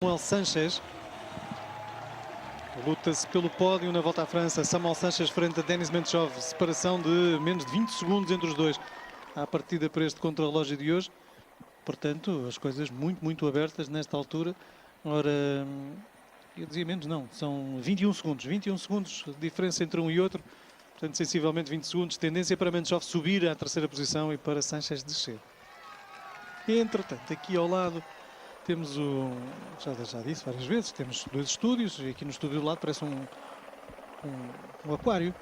Samuel Sanches. Luta-se pelo pódio na Volta à França. Samuel Sanches frente a Denis Menchov. Separação de menos de 20 segundos entre os dois. À partida para este contrarrelógio de hoje. Portanto, as coisas muito abertas nesta altura. Ora, eu dizia menos, não. São 21 segundos. 21 segundos de diferença entre um e outro. Portanto, sensivelmente 20 segundos. Tendência para Menchov subir à terceira posição e para Sanches descer. Entretanto, aqui ao lado temos o... Já disse várias vezes, temos dois estúdios. E aqui no estúdio do lado parece um aquário.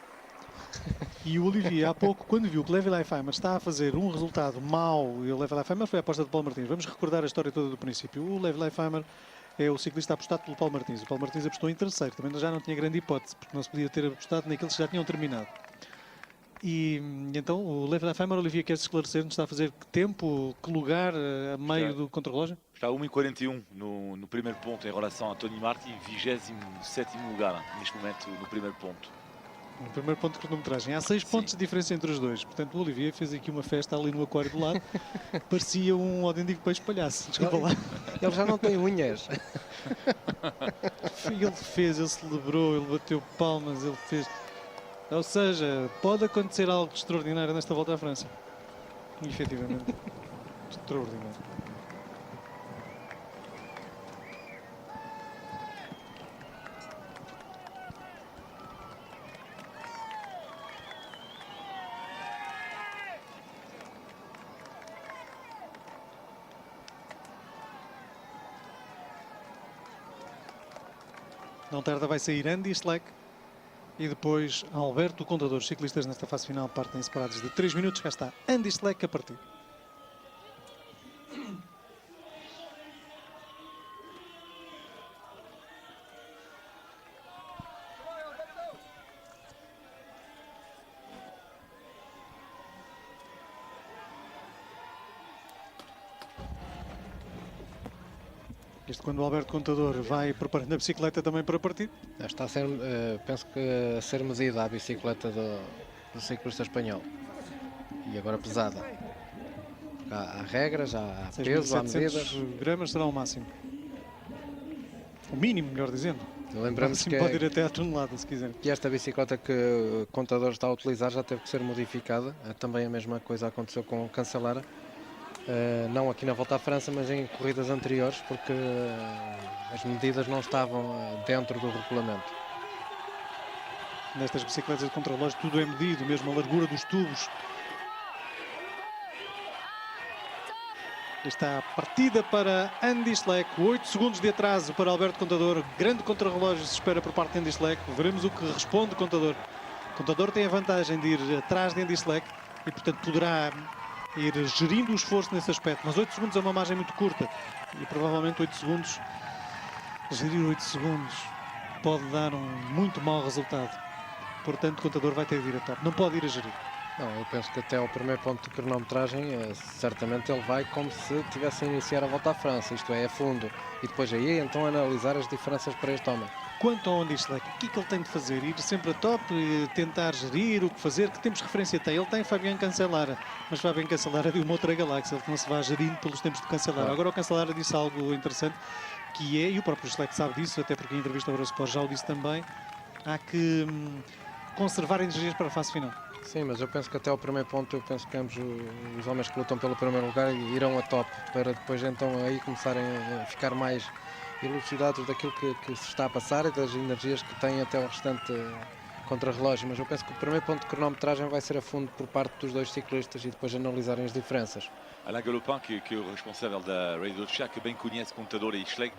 E o Olivier, há pouco, quando viu que Levi Leipheimer está a fazer um resultado mau, e o Levi Leipheimer foi a aposta de Paulo Martins. Vamos recordar a história toda do princípio. O Levi Leipheimer é o ciclista apostado pelo Paulo Martins. O Paulo Martins apostou em terceiro. Também já não tinha grande hipótese, porque não se podia ter apostado naqueles que já tinham terminado. E então o Levi Leipheimer, Olivier, quer-se esclarecer-nos, está a fazer que tempo, que lugar a meio do contrarrelógio? Está a 1h41 no primeiro ponto em relação a Tony Martin, 27º lugar neste momento no primeiro ponto. No primeiro ponto de cronometragem. Há 6 pontos de diferença entre os dois. Portanto, o Olivier fez aqui uma festa ali no aquário do lado. Parecia um autêntico peixe palhaço. Desculpa lá. Ele já não tem unhas. Ele celebrou, ele bateu palmas, ele fez... Ou seja, pode acontecer algo extraordinário nesta Volta à França. E, efetivamente, extraordinário. Não tarda, vai sair Andy Schleck e depois Alberto Contador. Os ciclistas nesta fase final partem separados de 3 minutos. Cá está Andy Schleck a partir. Isto quando o Alberto Contador vai preparando a bicicleta também para partir. Está a ser, penso que a ser medida a bicicleta do ciclista espanhol. E agora pesada. Há regras, há peso, há medidas. gramas será o máximo. O mínimo, melhor dizendo. Lembramos que pode ir até à tonelada, se quiser. E esta bicicleta que o Contador está a utilizar já teve que ser modificada. Também a mesma coisa aconteceu com o Cancellara. Não aqui na Volta à França, mas em corridas anteriores, porque as medidas não estavam dentro do regulamento. Nestas bicicletas de contrarrelógio tudo é medido, mesmo a largura dos tubos. Está a partida para Andy Schleck, 8 segundos de atraso para Alberto Contador. Grande contrarrelógio se espera por parte de Andy Schleck. Veremos o que responde Contador. Contador tem a vantagem de ir atrás de Andy Schleck e, portanto, poderá ir gerindo o esforço nesse aspecto, mas 8 segundos é uma margem muito curta e provavelmente 8 segundos, gerir 8 segundos pode dar um muito mau resultado. Portanto, o Contador vai ter de ir a top, não pode ir a gerir. Não, eu penso que até ao primeiro ponto de cronometragem, certamente ele vai como se tivesse a iniciar a Volta à França, isto é, a fundo, e depois aí então analisar as diferenças para este homem. Quanto ao Andy Schleck, o que é que ele tem de fazer? Ir sempre a top, tentar gerir, o que fazer? Que temos referência tem? Ele tem Fabian Cancellara, mas Fabian Cancellara é de uma outra galáxia, ele não se vai gerindo pelos tempos de Cancellara. Claro. Agora o Cancellara disse algo interessante, que é, e o próprio Schleck sabe disso, até porque em entrevista ao Eurosport já o disse também, há que conservar energias para a fase final. Sim, mas eu penso que até ao primeiro ponto, eu penso que ambos os homens que lutam pelo primeiro lugar irão a top, para depois então aí começarem a ficar mais elucidados daquilo que se está a passar e das energias que têm até o restante contrarrelógio. Mas eu penso que o primeiro ponto de cronometragem vai ser a fundo por parte dos dois ciclistas e depois analisarem as diferenças. Alain Galopin, que é o responsável da Radio Chá, que bem conhece Contador e Schleck,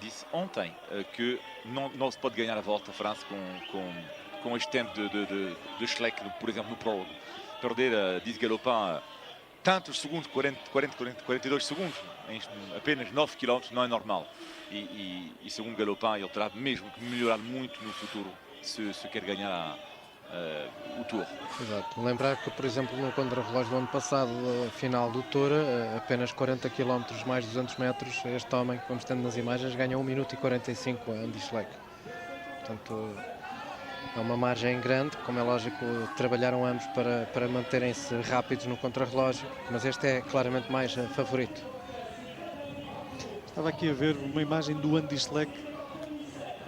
disse ontem que não se pode ganhar a Volta à França com este tempo de Schleck, por exemplo, no prólogo. Perder, diz Galopin, tantos segundos, 42 segundos, em apenas 9 km, não é normal. E segundo Galopin, ele terá mesmo que melhorar muito no futuro se quer ganhar o Tour. Exato. Lembrar que, por exemplo, no contrarrelógio do ano passado, final do Tour, apenas 40 km mais 200 metros, este homem que vamos tendo nas imagens ganha 1 minuto e 45 a Andy Schleck. Portanto, é uma margem grande, como é lógico, trabalharam ambos para manterem-se rápidos no contrarrelógio, mas este é claramente mais favorito. Estava aqui a ver uma imagem do Andy Schleck,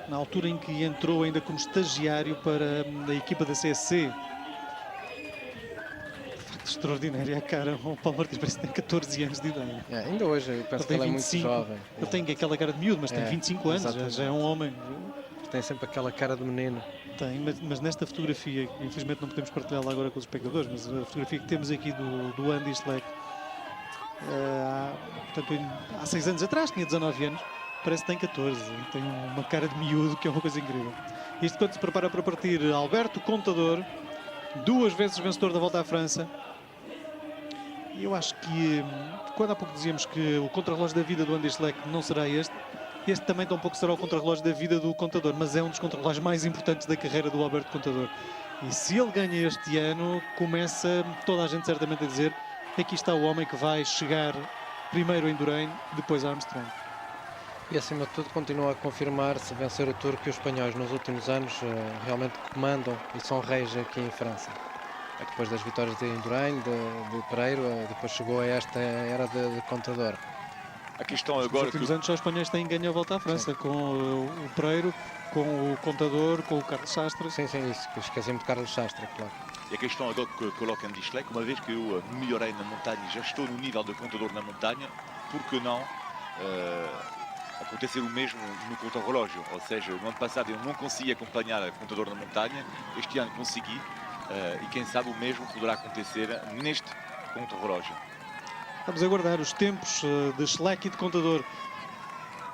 na altura em que entrou ainda como estagiário para a equipa da CSC. De facto, extraordinária a cara. O Paulo Martins parece que tem 14 anos de idade. Ainda hoje eu penso que tem ele é muito 25. jovem. Ele tem aquela cara de miúdo, mas tem 25 anos, já é um homem. Tem sempre aquela cara de menino. Tem, mas nesta fotografia, infelizmente não podemos partilhá-la agora com os espectadores, mas a fotografia que temos aqui do Andy Schleck, portanto, há 6 anos atrás, tinha 19 anos, parece que tem 14, tem uma cara de miúdo que é uma coisa incrível. Isto quando se prepara para partir, Alberto Contador, 2 vezes vencedor da Volta à França. E eu acho que, quando há pouco dizíamos que o contrarrelógio da vida do Andy Schleck não será este também tampouco será o contrarrelógio da vida do Contador, mas é um dos contrarrelógios mais importantes da carreira do Alberto Contador. E se ele ganha este ano, começa toda a gente certamente a dizer: aqui está o homem que vai chegar primeiro em Durém, depois a Armstrong. E acima de tudo continua a confirmar, se vencer o Tour, que os espanhóis nos últimos anos realmente comandam e são reis aqui em França. Depois das vitórias de Indurain, de Pereiro, depois chegou a esta era de Contador. A questão Nos agora últimos anos só os espanhóis têm ganho a Volta à França, com o Pereiro, com o Contador, com o Carlos Sastre. Sim, isso, que esqueci-me de Carlos Sastre, claro. E a questão agora que coloca Andy Schleck, uma vez que eu melhorei na montanha e já estou no nível de Contador na montanha, por que não acontecer o mesmo no contrarrelógio? Ou seja, no ano passado eu não consegui acompanhar a Contador na montanha, este ano consegui, e quem sabe o mesmo poderá acontecer neste contrarrelógio. Vamos aguardar os tempos de Schleck e de Contador.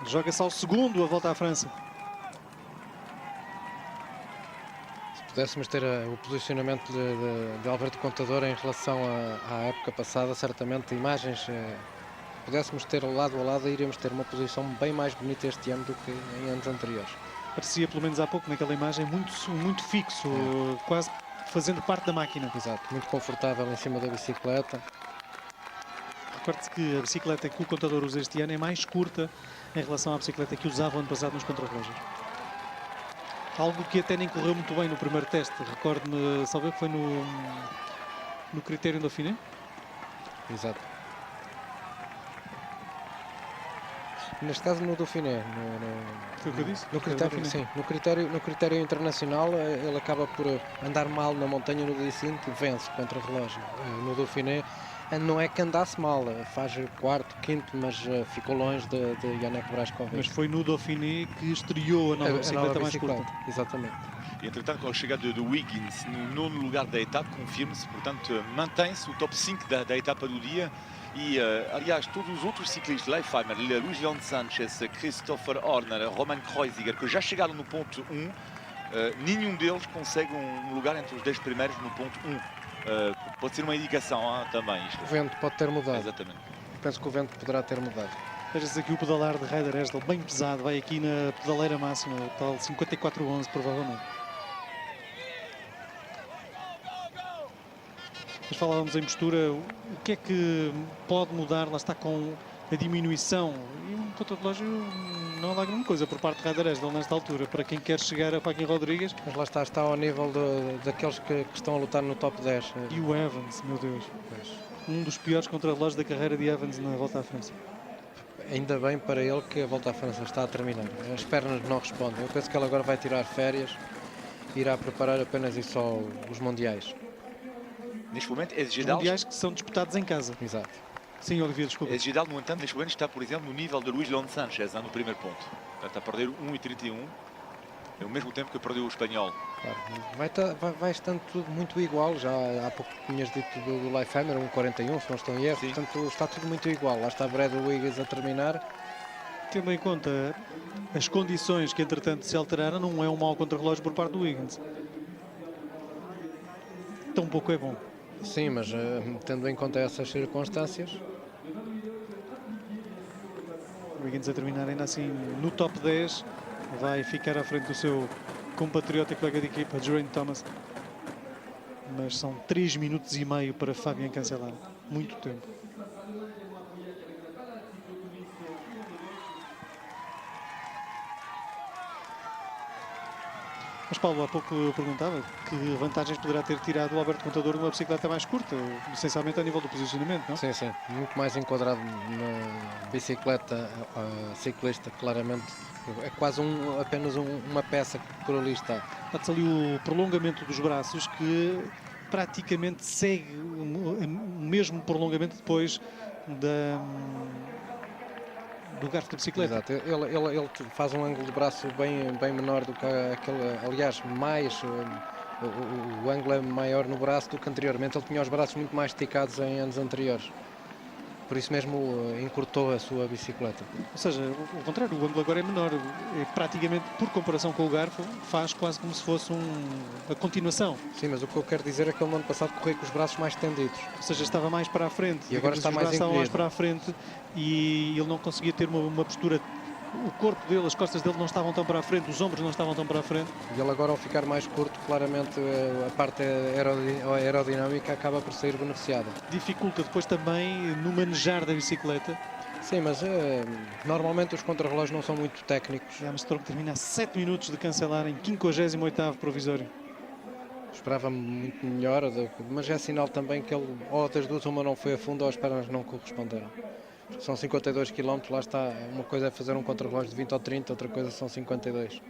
Joga-se ao segundo a Volta à França. Se pudéssemos ter o posicionamento de Alberto Contador em relação à época passada, certamente imagens, pudéssemos ter lado a lado, iríamos ter uma posição bem mais bonita este ano do que em anos anteriores. Parecia, pelo menos há pouco, naquela imagem, muito fixo, quase fazendo parte da máquina. Exato, muito confortável em cima da bicicleta. Recorde-se que a bicicleta que o Contador usa este ano é mais curta em relação à bicicleta que usava ano passado nos contrarrelógios. Algo que até nem correu muito bem no primeiro teste. Recordo-me, salve que foi no Critério do Dauphiné. Exato. Neste caso no Dauphiné. Foi o que eu disse? No critério, sim. No critério internacional ele acaba por andar mal na montanha no dia seguinte e vence contra o relógio. No Dauphiné não é que andasse mal, faz quarto, quinto, mas ficou longe de Yannick Brajkovic. Mas foi no Dauphiné que estreou a nova bicicleta mais curta. Exatamente. E, entretanto, com a chegada de Wiggins no nono lugar da etapa, confirma-se, portanto, mantém-se o top 5 da etapa do dia. E, aliás, todos os outros ciclistas, Leifheimer, Luís Leon Sanchez, Christopher Horner, Roman Kreuziger, que já chegaram no ponto 1, nenhum deles consegue um lugar entre os 10 primeiros no ponto 1. Pode ser uma indicação também isto. O vento pode ter mudado. Exatamente. Penso que o vento poderá ter mudado. Veja-se aqui o pedalar de Ryder Esdal, bem pesado, vai aqui na pedaleira máxima, tal 54,11 provavelmente. Mas falávamos em postura, o que é que pode mudar, lá está, com a diminuição? E um contrarrelógio não há grande coisa por parte de Ryder Esdal nesta altura, para quem quer chegar a Joaquim Rodrigues. Mas lá está ao nível daqueles que estão a lutar no top 10. E o Evans, meu Deus. Um dos piores contrarrelógios da carreira de Evans na Volta à França. Ainda bem para ele que a Volta à França está a terminar. As pernas não respondem. Eu penso que ele agora vai tirar férias e irá preparar apenas e só os mundiais. Neste momento, é Os mundiais que são disputados em casa. Exato. Sim, Olivier, desculpa. Esgidal, no entanto, neste momento está, por exemplo, no nível de Luís Leon Sanchez, no primeiro ponto. Está a perder 1,31. É o mesmo tempo que perdeu o espanhol. Claro. Vai estando tudo muito igual. Já há pouco tinhas dito do Leifheimer, 1,41, se não estou em erro. Sim. Portanto, está tudo muito igual. Lá está Brad Wiggins a terminar. Tendo em conta as condições que, entretanto, se alteraram, não é um mau contrarrelógio por parte do Wiggins. Tão pouco é bom. Sim, mas tendo em conta essas circunstâncias... O Wiggins a terminar ainda assim no top 10. Vai ficar à frente do seu compatriota e colega de equipa, Geraint Thomas. Mas são 3 minutos e meio para Fabian Cancellara. Muito tempo. Mas Paulo, há pouco eu perguntava que vantagens poderá ter tirado o Alberto Contador numa bicicleta mais curta, essencialmente a nível do posicionamento, não? Sim, sim, muito mais enquadrado na bicicleta ciclista, claramente. É quase apenas uma peça que por ali está. Há-se ali o prolongamento dos braços que praticamente segue o mesmo prolongamento depois do garfo da bicicleta. Exato, ele faz um ângulo de braço bem menor do que aquele, aliás, o ângulo é maior no braço do que anteriormente. Ele tinha os braços muito mais esticados em anos anteriores. Por isso mesmo encurtou a sua bicicleta. Ou seja, o contrário, o ângulo agora é menor. É praticamente, por comparação com o garfo, faz quase como se fosse a continuação. Sim, mas o que eu quero dizer é que ele no ano passado correu com os braços mais tendidos. Ou seja, estava mais para a frente. E agora está os mais braços estavam mais encolhido. para a frente e ele não conseguia ter uma postura. O corpo dele, as costas dele não estavam tão para a frente, os ombros não estavam tão para a frente. E ele agora, ao ficar mais curto, claramente a parte aerodinâmica acaba por sair beneficiada. Dificulta depois também no manejar da bicicleta. Sim, mas normalmente os contrarrelógios não são muito técnicos. E Armstrong termina a 7 minutos de cancelar em 58º provisório. Esperava muito melhor, mas é sinal também que ele, ou das duas, uma não foi a fundo ou as pernas não corresponderam. São 52 km, lá está. Uma coisa é fazer um contrarrelógio de 20 ou 30, outra coisa são 52.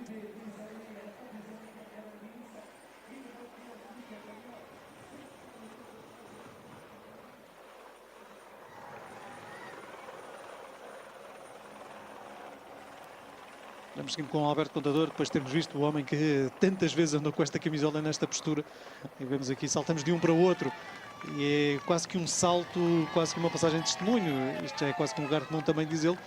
Vamos seguir com o Alberto Contador, depois de termos visto o homem que tantas vezes andou com esta camisola nesta postura. E vemos aqui, saltamos de um para o outro. E é quase que um salto, quase que uma passagem de testemunho. Isto já é quase que um lugar comum também, diz ele.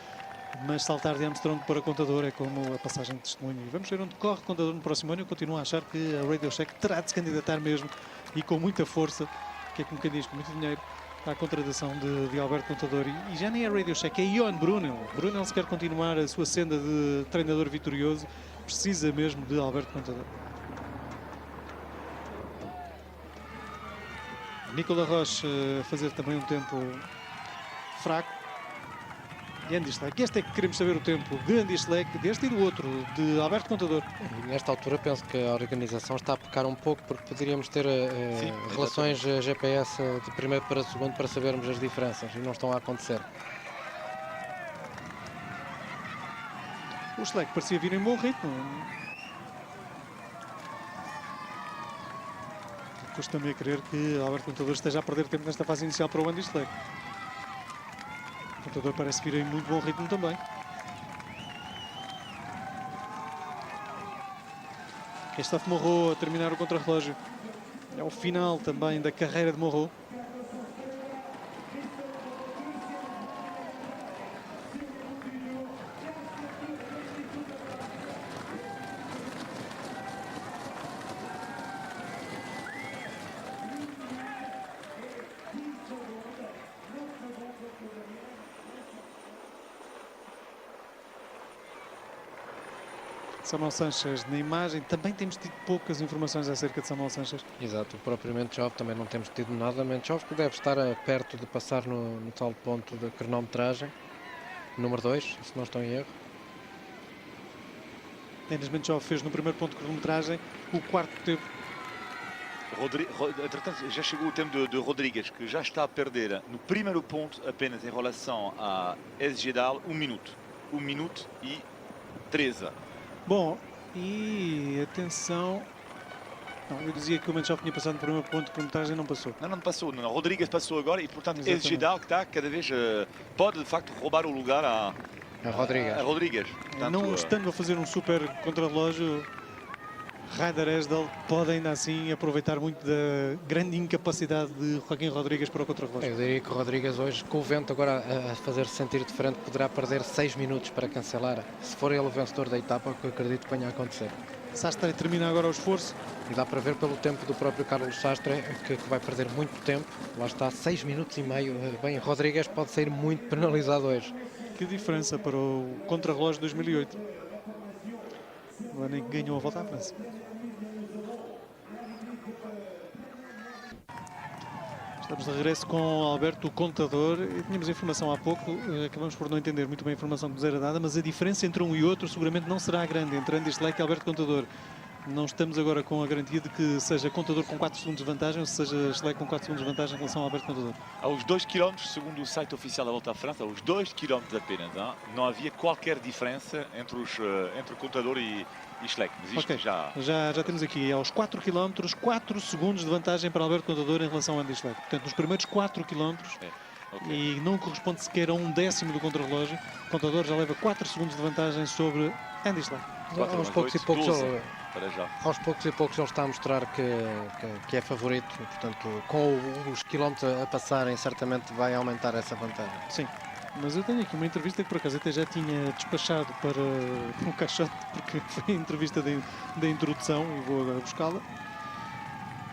Mas saltar de Armstrong para Contador é como a passagem de testemunho. E vamos ver onde corre Contador no próximo ano. Eu continuo a achar que a Radio Shack terá de se candidatar mesmo e com muita força, que é como quem diz, com muito dinheiro, à contratação de Alberto Contador. E já nem é Radio Shack, é Ion Brunel. Brunel, se quer continuar a sua senda de treinador vitorioso, precisa mesmo de Alberto Contador. Nicolas Roche a fazer também um tempo fraco. E Andy Schleck, este é que queremos saber o tempo de Andy Schleck, deste e do outro, de Alberto Contador. E nesta altura penso que a organização está a pecar um pouco, porque poderíamos ter Sim, relações GPS de primeiro para segundo para sabermos as diferenças, e não estão a acontecer. O Schleck parecia vir em bom ritmo. Custa-me a crer que Alberto Contador esteja a perder tempo nesta fase inicial para o Andy Schleck. O Contador parece vir em muito bom ritmo também. Christophe Morreau a terminar o contrarrelógio. É o final também da carreira de Morreau. Samuel Sanches na imagem. Também temos tido poucas informações acerca de Samuel Sanches. Exato, o próprio Menchov também não temos tido nada. Menchov que deve estar perto de passar no tal ponto de cronometragem. Número 2, se não estou em erro. Denis Menchov fez no primeiro ponto de cronometragem o quarto tempo. Entretanto, já chegou o tempo de Rodrigues, que já está a perder no primeiro ponto apenas em relação a SGDAL 1 minuto. 1 minuto e 13. Bom, e atenção. Não, eu dizia que o Menchov tinha passado no primeiro ponto de cronometragem e não passou. Não passou. Não. Rodrigues passou agora e, portanto, Exatamente. SGDAL que está cada vez pode, de facto, roubar o lugar a Rodrigues. Portanto, Não estando a fazer um super contrarrelógio, Ryder Esdal pode ainda assim aproveitar muito da grande incapacidade de Joaquim Rodrigues para o contrarrelógio. Eu diria que o Rodrigues hoje, com o vento agora a fazer-se sentir diferente, poderá perder 6 minutos para cancelar. Se for ele o vencedor da etapa, o que eu acredito que venha a acontecer. Sastre termina agora o esforço. E dá para ver pelo tempo do próprio Carlos Sastre que vai perder muito tempo. Lá está, 6 minutos e meio. Bem, Rodrigues pode sair muito penalizado hoje. Que diferença para o contrarrelógio de 2008. O ano em que ganhou a Volta à França. Estamos de regresso com Alberto Contador. Tínhamos informação há pouco, acabamos por não entender muito bem a informação que nos era dada, mas a diferença entre um e outro seguramente não será grande, entre Andy Schleck e Alberto Contador. Não estamos agora com a garantia de que seja Contador com 4 segundos de vantagem ou seja Schleck com 4 segundos de vantagem em relação ao Alberto Contador. Aos 2 km, segundo o site oficial da Volta à França, aos 2 km apenas, não havia qualquer diferença entre o Contador e Schleck. Mas isto Ok, já... já temos aqui aos 4 km, 4 segundos de vantagem para Alberto Contador em relação ao Andy Schleck. Portanto, nos primeiros 4 km, e não corresponde sequer a 1/10 do contrarrelógio, o Contador já leva 4 segundos de vantagem sobre Andy Schleck. Aos poucos e poucos, para já. aos poucos e poucos ele está a mostrar que é favorito, e, portanto, com os quilómetros a passarem, certamente vai aumentar essa vantagem. Sim, mas eu tenho aqui uma entrevista que por acaso até já tinha despachado para um caixote, porque foi a entrevista da introdução e vou agora buscá-la,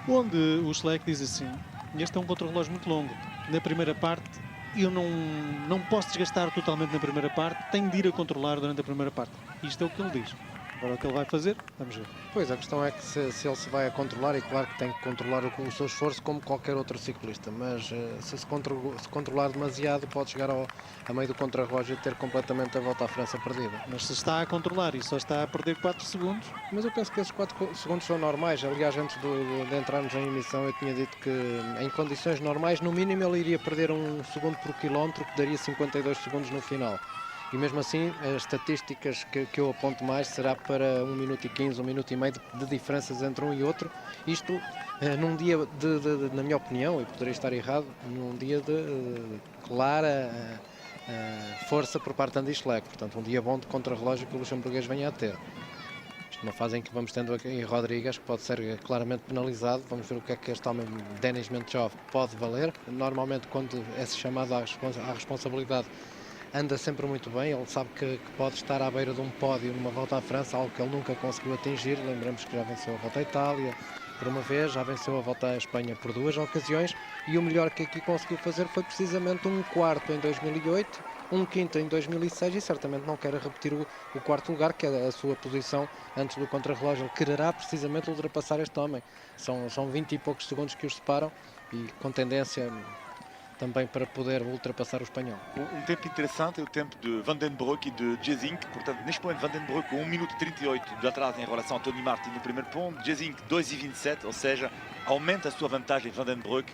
onde o Schleck diz assim: este é um contrarrelógio muito longo, na primeira parte eu não posso desgastar totalmente na primeira parte, tenho de ir a controlar durante a primeira parte. Isto é o que ele diz. Agora o que ele vai fazer, vamos ver. Pois, a questão é que se ele se vai a controlar, e claro que tem que controlar o seu esforço como qualquer outro ciclista, mas se controlar demasiado pode chegar a meio do contrarrelógio e ter completamente a Volta à França perdida. Mas se está a controlar e só está a perder 4 segundos... Mas eu penso que esses 4 segundos são normais. Aliás, antes de entrarmos em emissão, eu tinha dito que em condições normais, no mínimo ele iria perder 1 segundo por quilómetro, que daria 52 segundos no final. E mesmo assim, as estatísticas que eu aponto mais será para 1 minuto e 15, 1 minuto e meio de diferenças entre um e outro. Isto num dia na minha opinião, e poderei estar errado, num dia de clara força por parte de Andy Schleck. Portanto, um dia bom de contrarrelógio que o luxemburguês venha a ter. Isto numa fase em que vamos tendo aqui Rodrigues, que pode ser claramente penalizado. Vamos ver o que é que este homem, Denis Menchov, pode valer. Normalmente, quando é chamado à responsabilidade, anda sempre muito bem. Ele sabe que pode estar à beira de um pódio numa Volta à França, algo que ele nunca conseguiu atingir. Lembramos que já venceu a Volta à Itália por uma vez, já venceu a Volta à Espanha por 2 ocasiões, e o melhor que aqui conseguiu fazer foi precisamente um quarto em 2008, um quinto em 2006, e certamente não quer repetir o quarto lugar, que é a sua posição antes do contrarrelógio. Ele quererá precisamente ultrapassar este homem. São 20 e poucos segundos que os separam, e com tendência também para poder ultrapassar o espanhol. Um tempo interessante é o tempo de Van den Broek e de Jezink. Portanto, neste momento, Van den Broek com 1 minuto e 38 de atraso em relação a Tony Martin no primeiro ponto. Jezink 2,27, ou seja, aumenta a sua vantagem Van den Broek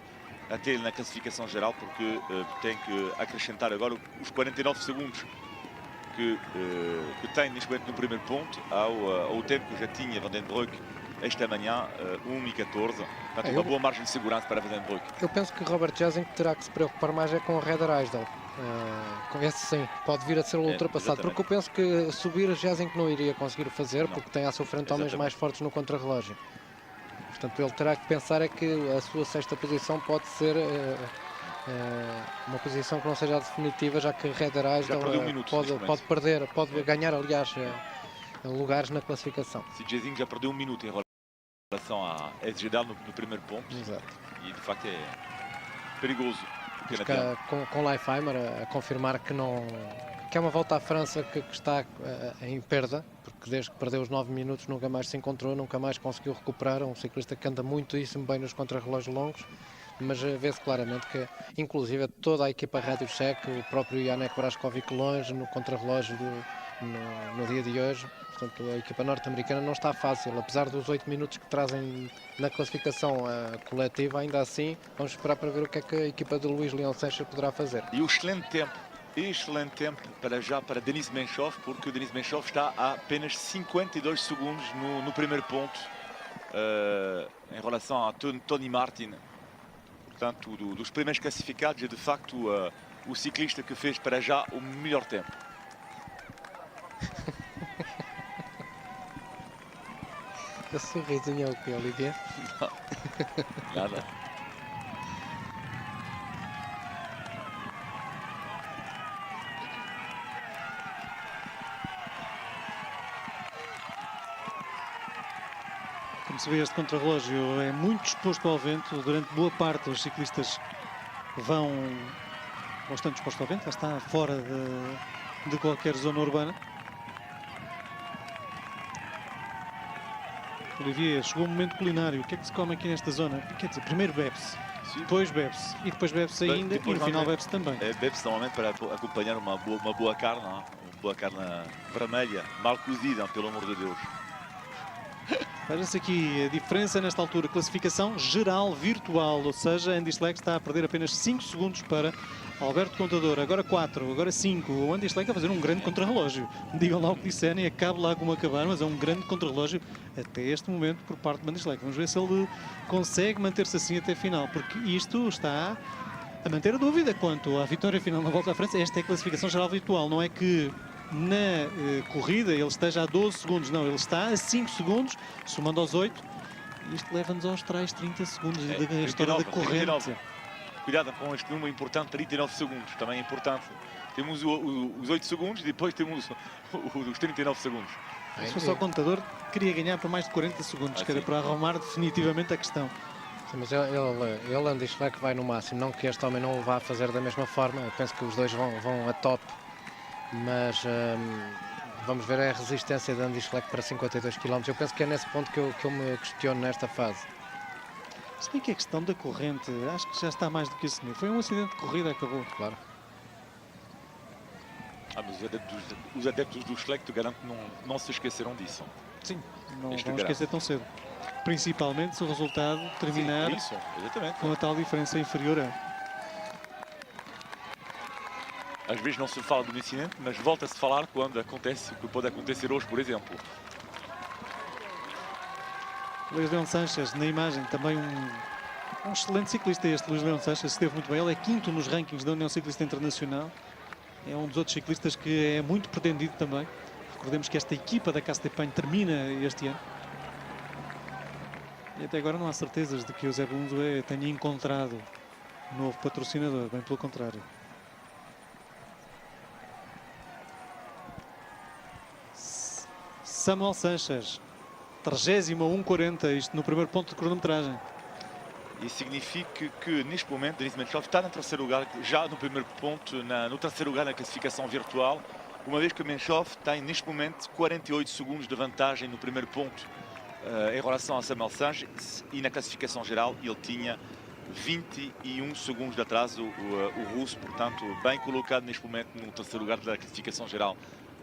até ele na classificação geral, porque tem que acrescentar agora os 49 segundos que tem neste momento no primeiro ponto ao tempo que já tinha Van den Broek esta manhã, 1,14. Portanto, uma boa margem de segurança para Van den Broek. Eu penso que Robert Jezink terá que se preocupar mais com o Reder Eisdel. Com esse sim, pode vir a ser ultrapassado, porque eu penso que subir a Jezink não iria conseguir fazer, porque tem à sua frente homens mais fortes no contrarrelógio. Portanto, ele terá que pensar que a sua sexta posição pode ser uma posição que não seja definitiva, já que Reder Eisdel pode ganhar, aliás, lugares na classificação. Se Jezink já perdeu 1 minuto em relação a Esgedal no primeiro ponto. Exato. E de facto é perigoso. Com Leifheimer a confirmar que é uma Volta à França que está em perda, porque desde que perdeu os 9 minutos nunca mais se encontrou, nunca mais conseguiu recuperar. É um ciclista que anda muitíssimo bem nos contrarrelógios longos, mas vê-se claramente que, inclusive, toda a equipa Rádio Cheque, o próprio Janek Brajkovic longe no contrarrelógio no dia de hoje. Portanto, a equipa norte-americana não está fácil, apesar dos 8 minutos que trazem na classificação coletiva. Ainda assim, vamos esperar para ver o que é que a equipa de Luís Leão Sanches poderá fazer. E o excelente tempo para já para Denis Menchov, porque o Denis Menchov está a apenas 52 segundos no primeiro ponto em relação a Tony Martin. Portanto, dos primeiros classificados é de facto o ciclista que fez para já o melhor tempo. Esse sorrisinho é o que, Olivier? Não, nada. Como se vê, este contrarrelógio é muito exposto ao vento. Durante boa parte os ciclistas vão bastante expostos ao vento, já está fora de qualquer zona urbana. Olivier, chegou o momento culinário. O que é que se come aqui nesta zona? Quer dizer, primeiro bebe-se, depois bebe-se e depois bebe-se ainda, e no final bebe-se também. Bebe-se normalmente para acompanhar uma boa carne, uma boa carne vermelha, mal cozida, pelo amor de Deus. Veja-se aqui a diferença nesta altura, classificação geral virtual, ou seja, Andy Schleck está a perder apenas 5 segundos para Alberto Contador, agora 4, agora 5, o Andy Schleck a fazer um grande contrarrelógio. Digam lá o que disserem, acabe lá como acabar, mas é um grande contrarrelógio até este momento por parte do Andy Schleck. Vamos ver se ele consegue manter-se assim até a final, porque isto está a manter a dúvida quanto à vitória final na Volta à França. Esta é a classificação geral virtual, não é que na corrida ele esteja a 12 segundos, não, ele está a 5 segundos, somando aos 8, isto leva-nos aos tais 30 segundos da história da corrente. 39. Cuidado com este número importante, 39 segundos, também é importante. Temos os 8 segundos e depois temos os 39 segundos. Se fosse o contador, queria ganhar para mais de 40 segundos, que era para arrumar definitivamente a questão. Sim, mas ele Andy Schleck vai no máximo, não que este homem não o vá fazer da mesma forma, eu penso que os dois vão a top, mas vamos ver a resistência de Andy Schleck para 52 km. Eu penso que é nesse ponto que eu me questiono nesta fase. Se bem que a questão da corrente, acho que já está mais do que assumir. Foi um acidente de corrida, acabou. Claro. Mas os adeptos do Schleck, te garanto, não se esqueceram disso. Sim, não vão esquecer tão cedo. Principalmente se o resultado terminar isso, exatamente, com a tal diferença inferior a... Às vezes não se fala do incidente, mas volta-se a falar quando acontece, o que pode acontecer hoje, por exemplo. Luís León Sanches, na imagem, também um excelente ciclista este. Luís León Sanches esteve muito bem, ele é quinto nos rankings da União Ciclista Internacional. É um dos outros ciclistas que é muito pretendido também. Recordemos que esta equipa da Castepan termina este ano. E até agora não há certezas de que o Zé Bunzoé tenha encontrado um novo patrocinador, bem pelo contrário. Samuel Sanches, 31:40, isto no primeiro ponto de cronometragem. Isso significa que neste momento Denis Menchov está no terceiro lugar, já no primeiro ponto, no terceiro lugar na classificação virtual, uma vez que Menchov tem neste momento 48 segundos de vantagem no primeiro ponto em relação a Samuel Sanches, e na classificação geral ele tinha 21 segundos de atraso, o russo, portanto bem colocado neste momento no terceiro lugar da classificação geral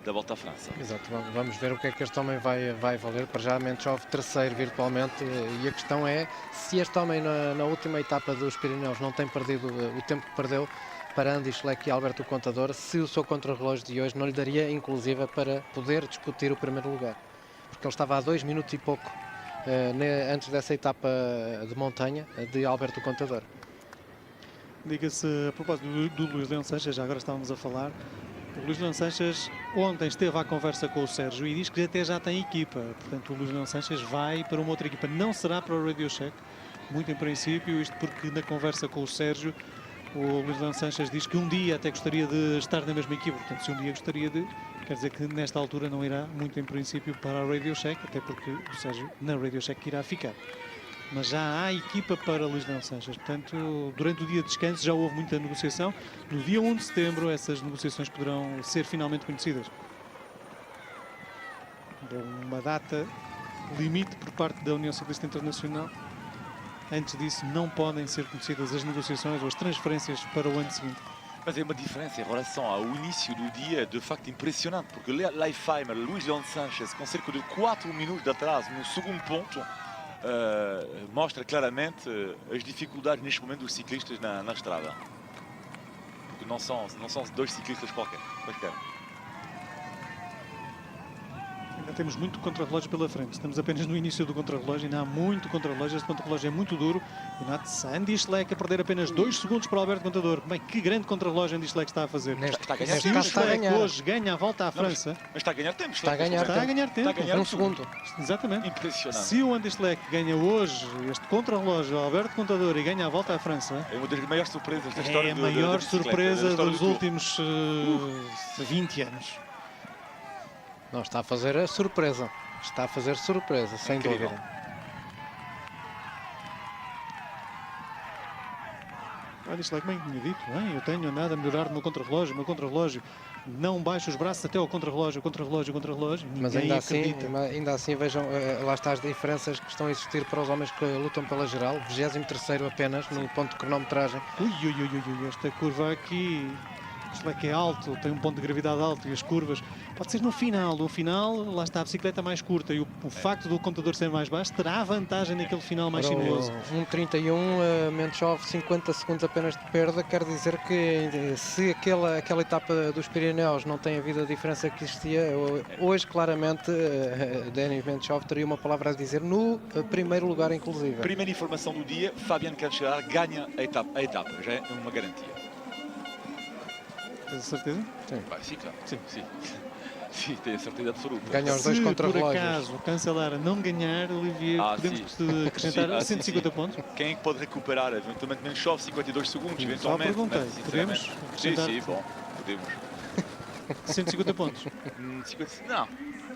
da Volta à França. Exato, vamos ver o que é que este homem vai valer. Para já Menchov terceiro virtualmente, e a questão é se este homem na última etapa dos Pirineus não tem perdido o tempo que perdeu para Andy Schleck e Alberto Contador, se o seu contrarrelógio de hoje não lhe daria inclusive para poder discutir o primeiro lugar, porque ele estava a 2 minutos e pouco antes dessa etapa de montanha de Alberto Contador. Diga-se, a propósito do Luís León Sanches, já agora estávamos a falar, o Luís León Sanches ontem esteve à conversa com o Sérgio e diz que até já tem equipa. Portanto, o Luís León Sanches vai para uma outra equipa. Não será para o Radio Shack, muito em princípio, isto porque na conversa com o Sérgio, o Luís León Sanches diz que um dia até gostaria de estar na mesma equipa. Portanto, se um dia gostaria de, quer dizer que nesta altura não irá, muito em princípio, para a Radio Shack, até porque o Sérgio na Radio Shack irá ficar. Mas já há equipa para Luís León Sanches. Portanto, durante o dia de descanso já houve muita negociação. No dia 1 de setembro essas negociações poderão ser finalmente conhecidas. É uma data limite por parte da União Ciclista Internacional. Antes disso não podem ser conhecidas as negociações ou as transferências para o ano seguinte. Mas é uma diferença em relação ao início do dia de facto impressionante, porque Leifheimer, Luís León Sanches, com cerca de 4 minutos de atraso no segundo ponto, mostra claramente as dificuldades neste momento dos ciclistas na estrada. Porque não são dois ciclistas qualquer. Ainda temos muito contrarrelógio pela frente. Estamos apenas no início do contrarrelógio, ainda há muito contrarrelógio. Este contrarrelógio é muito duro. E nota-se Andy Schleck a perder apenas 2 segundos para o Alberto Contador. Bem, que grande contrarrelógio Andy Schleck está a fazer. Está a ganhar Se o Schleck hoje ganha a Volta à França... Mas está a ganhar tempo. Está a ganhar tempo. Um segundo. Exatamente. Impressionante. Se o Andy Schleck ganha hoje este contrarrelógio ao Alberto Contador e ganha a Volta à França... É uma das maiores surpresas da história. É a maior surpresa dos últimos 20 anos. Não, está a fazer a surpresa. Está a fazer surpresa, sem dúvida. Olha, isto é bem tinha dito, hein? Eu tenho andado a melhorar o meu contrarrelógio, não baixo os braços até ao contrarrelógio. Mas ainda assim vejam, lá está as diferenças que estão a existir para os homens que lutam pela geral. 23º apenas no ponto de cronometragem. Ui, esta curva aqui O Schleck é alto, tem um ponto de gravidade alto e as curvas. Pode ser no final. No final, lá está a bicicleta mais curta e o facto do contador ser mais baixo terá vantagem naquele final mais Para sinuoso. 1:31, Menchov 50 segundos apenas de perda, quer dizer que se aquela etapa dos Pirineus não tem havido a diferença que existia, hoje claramente Denis Menchov teria uma palavra a dizer no primeiro lugar inclusive. Primeira informação do dia, Fabian Cancellara ganha a etapa, já é uma garantia. Tens a certeza? Sim. Bah, sim, claro. Sim. Sim. Sim, tenho a certeza absoluta. Ganha os dois Se por contrarrelógios. acaso Cancellara não ganhar, Olivier, podemos acrescentar sim, 150 sim. pontos? Quem é que pode recuperar? Eventualmente Menchov, 52 segundos, Só eventualmente. perguntei, mas, sinceramente, podemos Sim, acrescentar sim, bom, podemos. 150 pontos. 50, não,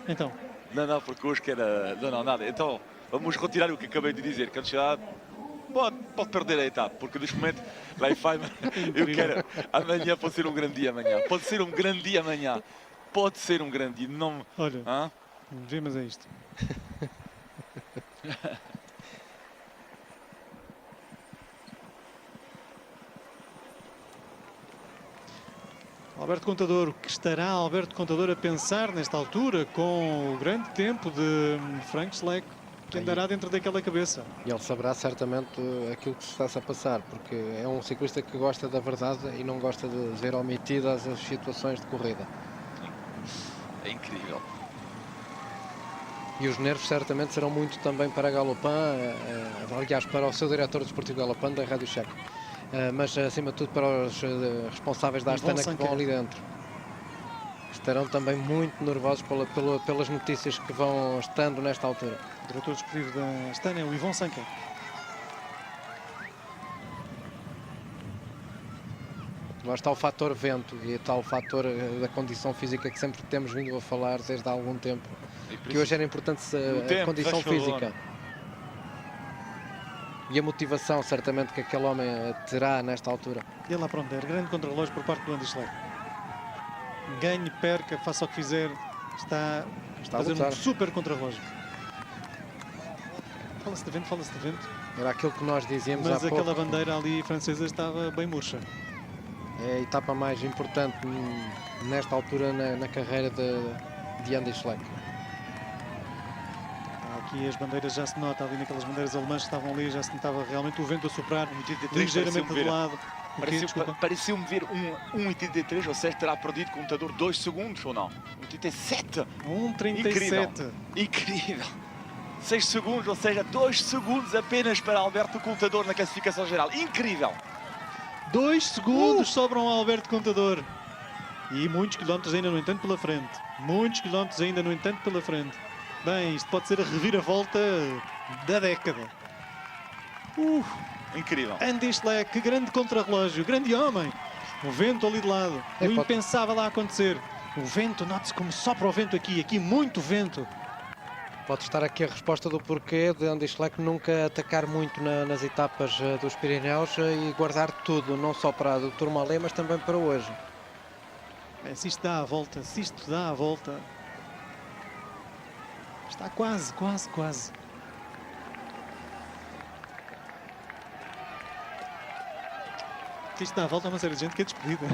Então, não, porque hoje que era... Não, nada. Então, vamos retirar o que acabei de dizer. Cancellara pode perder a etapa, porque neste momento, lá em Feiman, eu quero... Amanhã pode ser um grande dia amanhã. Pode ser um grande dia amanhã. Pode ser um grande dia. Não... olha, Hã? vemos a isto. Alberto Contador, o que estará Alberto Contador a pensar nesta altura com o grande tempo de Frank Schleck, que andará dentro daquela cabeça? E ele saberá certamente aquilo que se está a passar, porque é um ciclista que gosta da verdade e não gosta de ver omitidas as situações de corrida. É incrível. E os nervos certamente serão muito também para Galopin, aliás, para o seu diretor desportivo Galopin da Rádio Checo. Mas acima de tudo para os responsáveis da Astana que vão ali dentro. Estarão também muito nervosos pelas notícias que vão estando nesta altura. O diretor desportivo da Astana é o Yvon Sanquet. Lá está o fator vento e está o fator da condição física que sempre temos vindo a falar desde há algum tempo. Que hoje era importante a condição física. E a motivação, certamente, que aquele homem terá nesta altura. E lá para onde der, grande contrarrelógio por parte do Andy Schleck. Ganhe, perca, faça o que fizer, está a fazer um super contrarrelógio. Fala-se de vento. Era aquilo que nós dizíamos há Mas pouco. aquela bandeira ali francesa estava bem murcha. É a etapa mais importante nesta altura na carreira de Andy Schleck. Aqui as bandeiras já se nota ali naquelas bandeiras alemãs que estavam ali, já se notava realmente o vento a soprar 83, ligeiramente de lado. Pareceu-me ver 1,83, ou seja, terá perdido o contador 2 segundos ou não? 1,87. 1,37. Incrível. 6 segundos, ou seja, 2 segundos apenas para Alberto Contador na classificação geral. Incrível. 2 segundos sobram ao Alberto Contador. E muitos quilómetros ainda, no entanto, pela frente. Bem, isto pode ser a reviravolta da década. Incrível. Andy Schleck, que grande contrarrelógio, grande homem. O vento ali de lado, o impensável a acontecer. O vento, note-se como sopra o vento aqui muito vento. Pode estar aqui a resposta do porquê de Andy Schleck nunca atacar muito nas etapas dos Pirineus e guardar tudo, não só para o Tourmalet, mas também para hoje. Se isto dá a volta, está quase. Se isto dá a volta, é uma série de gente que é despedida.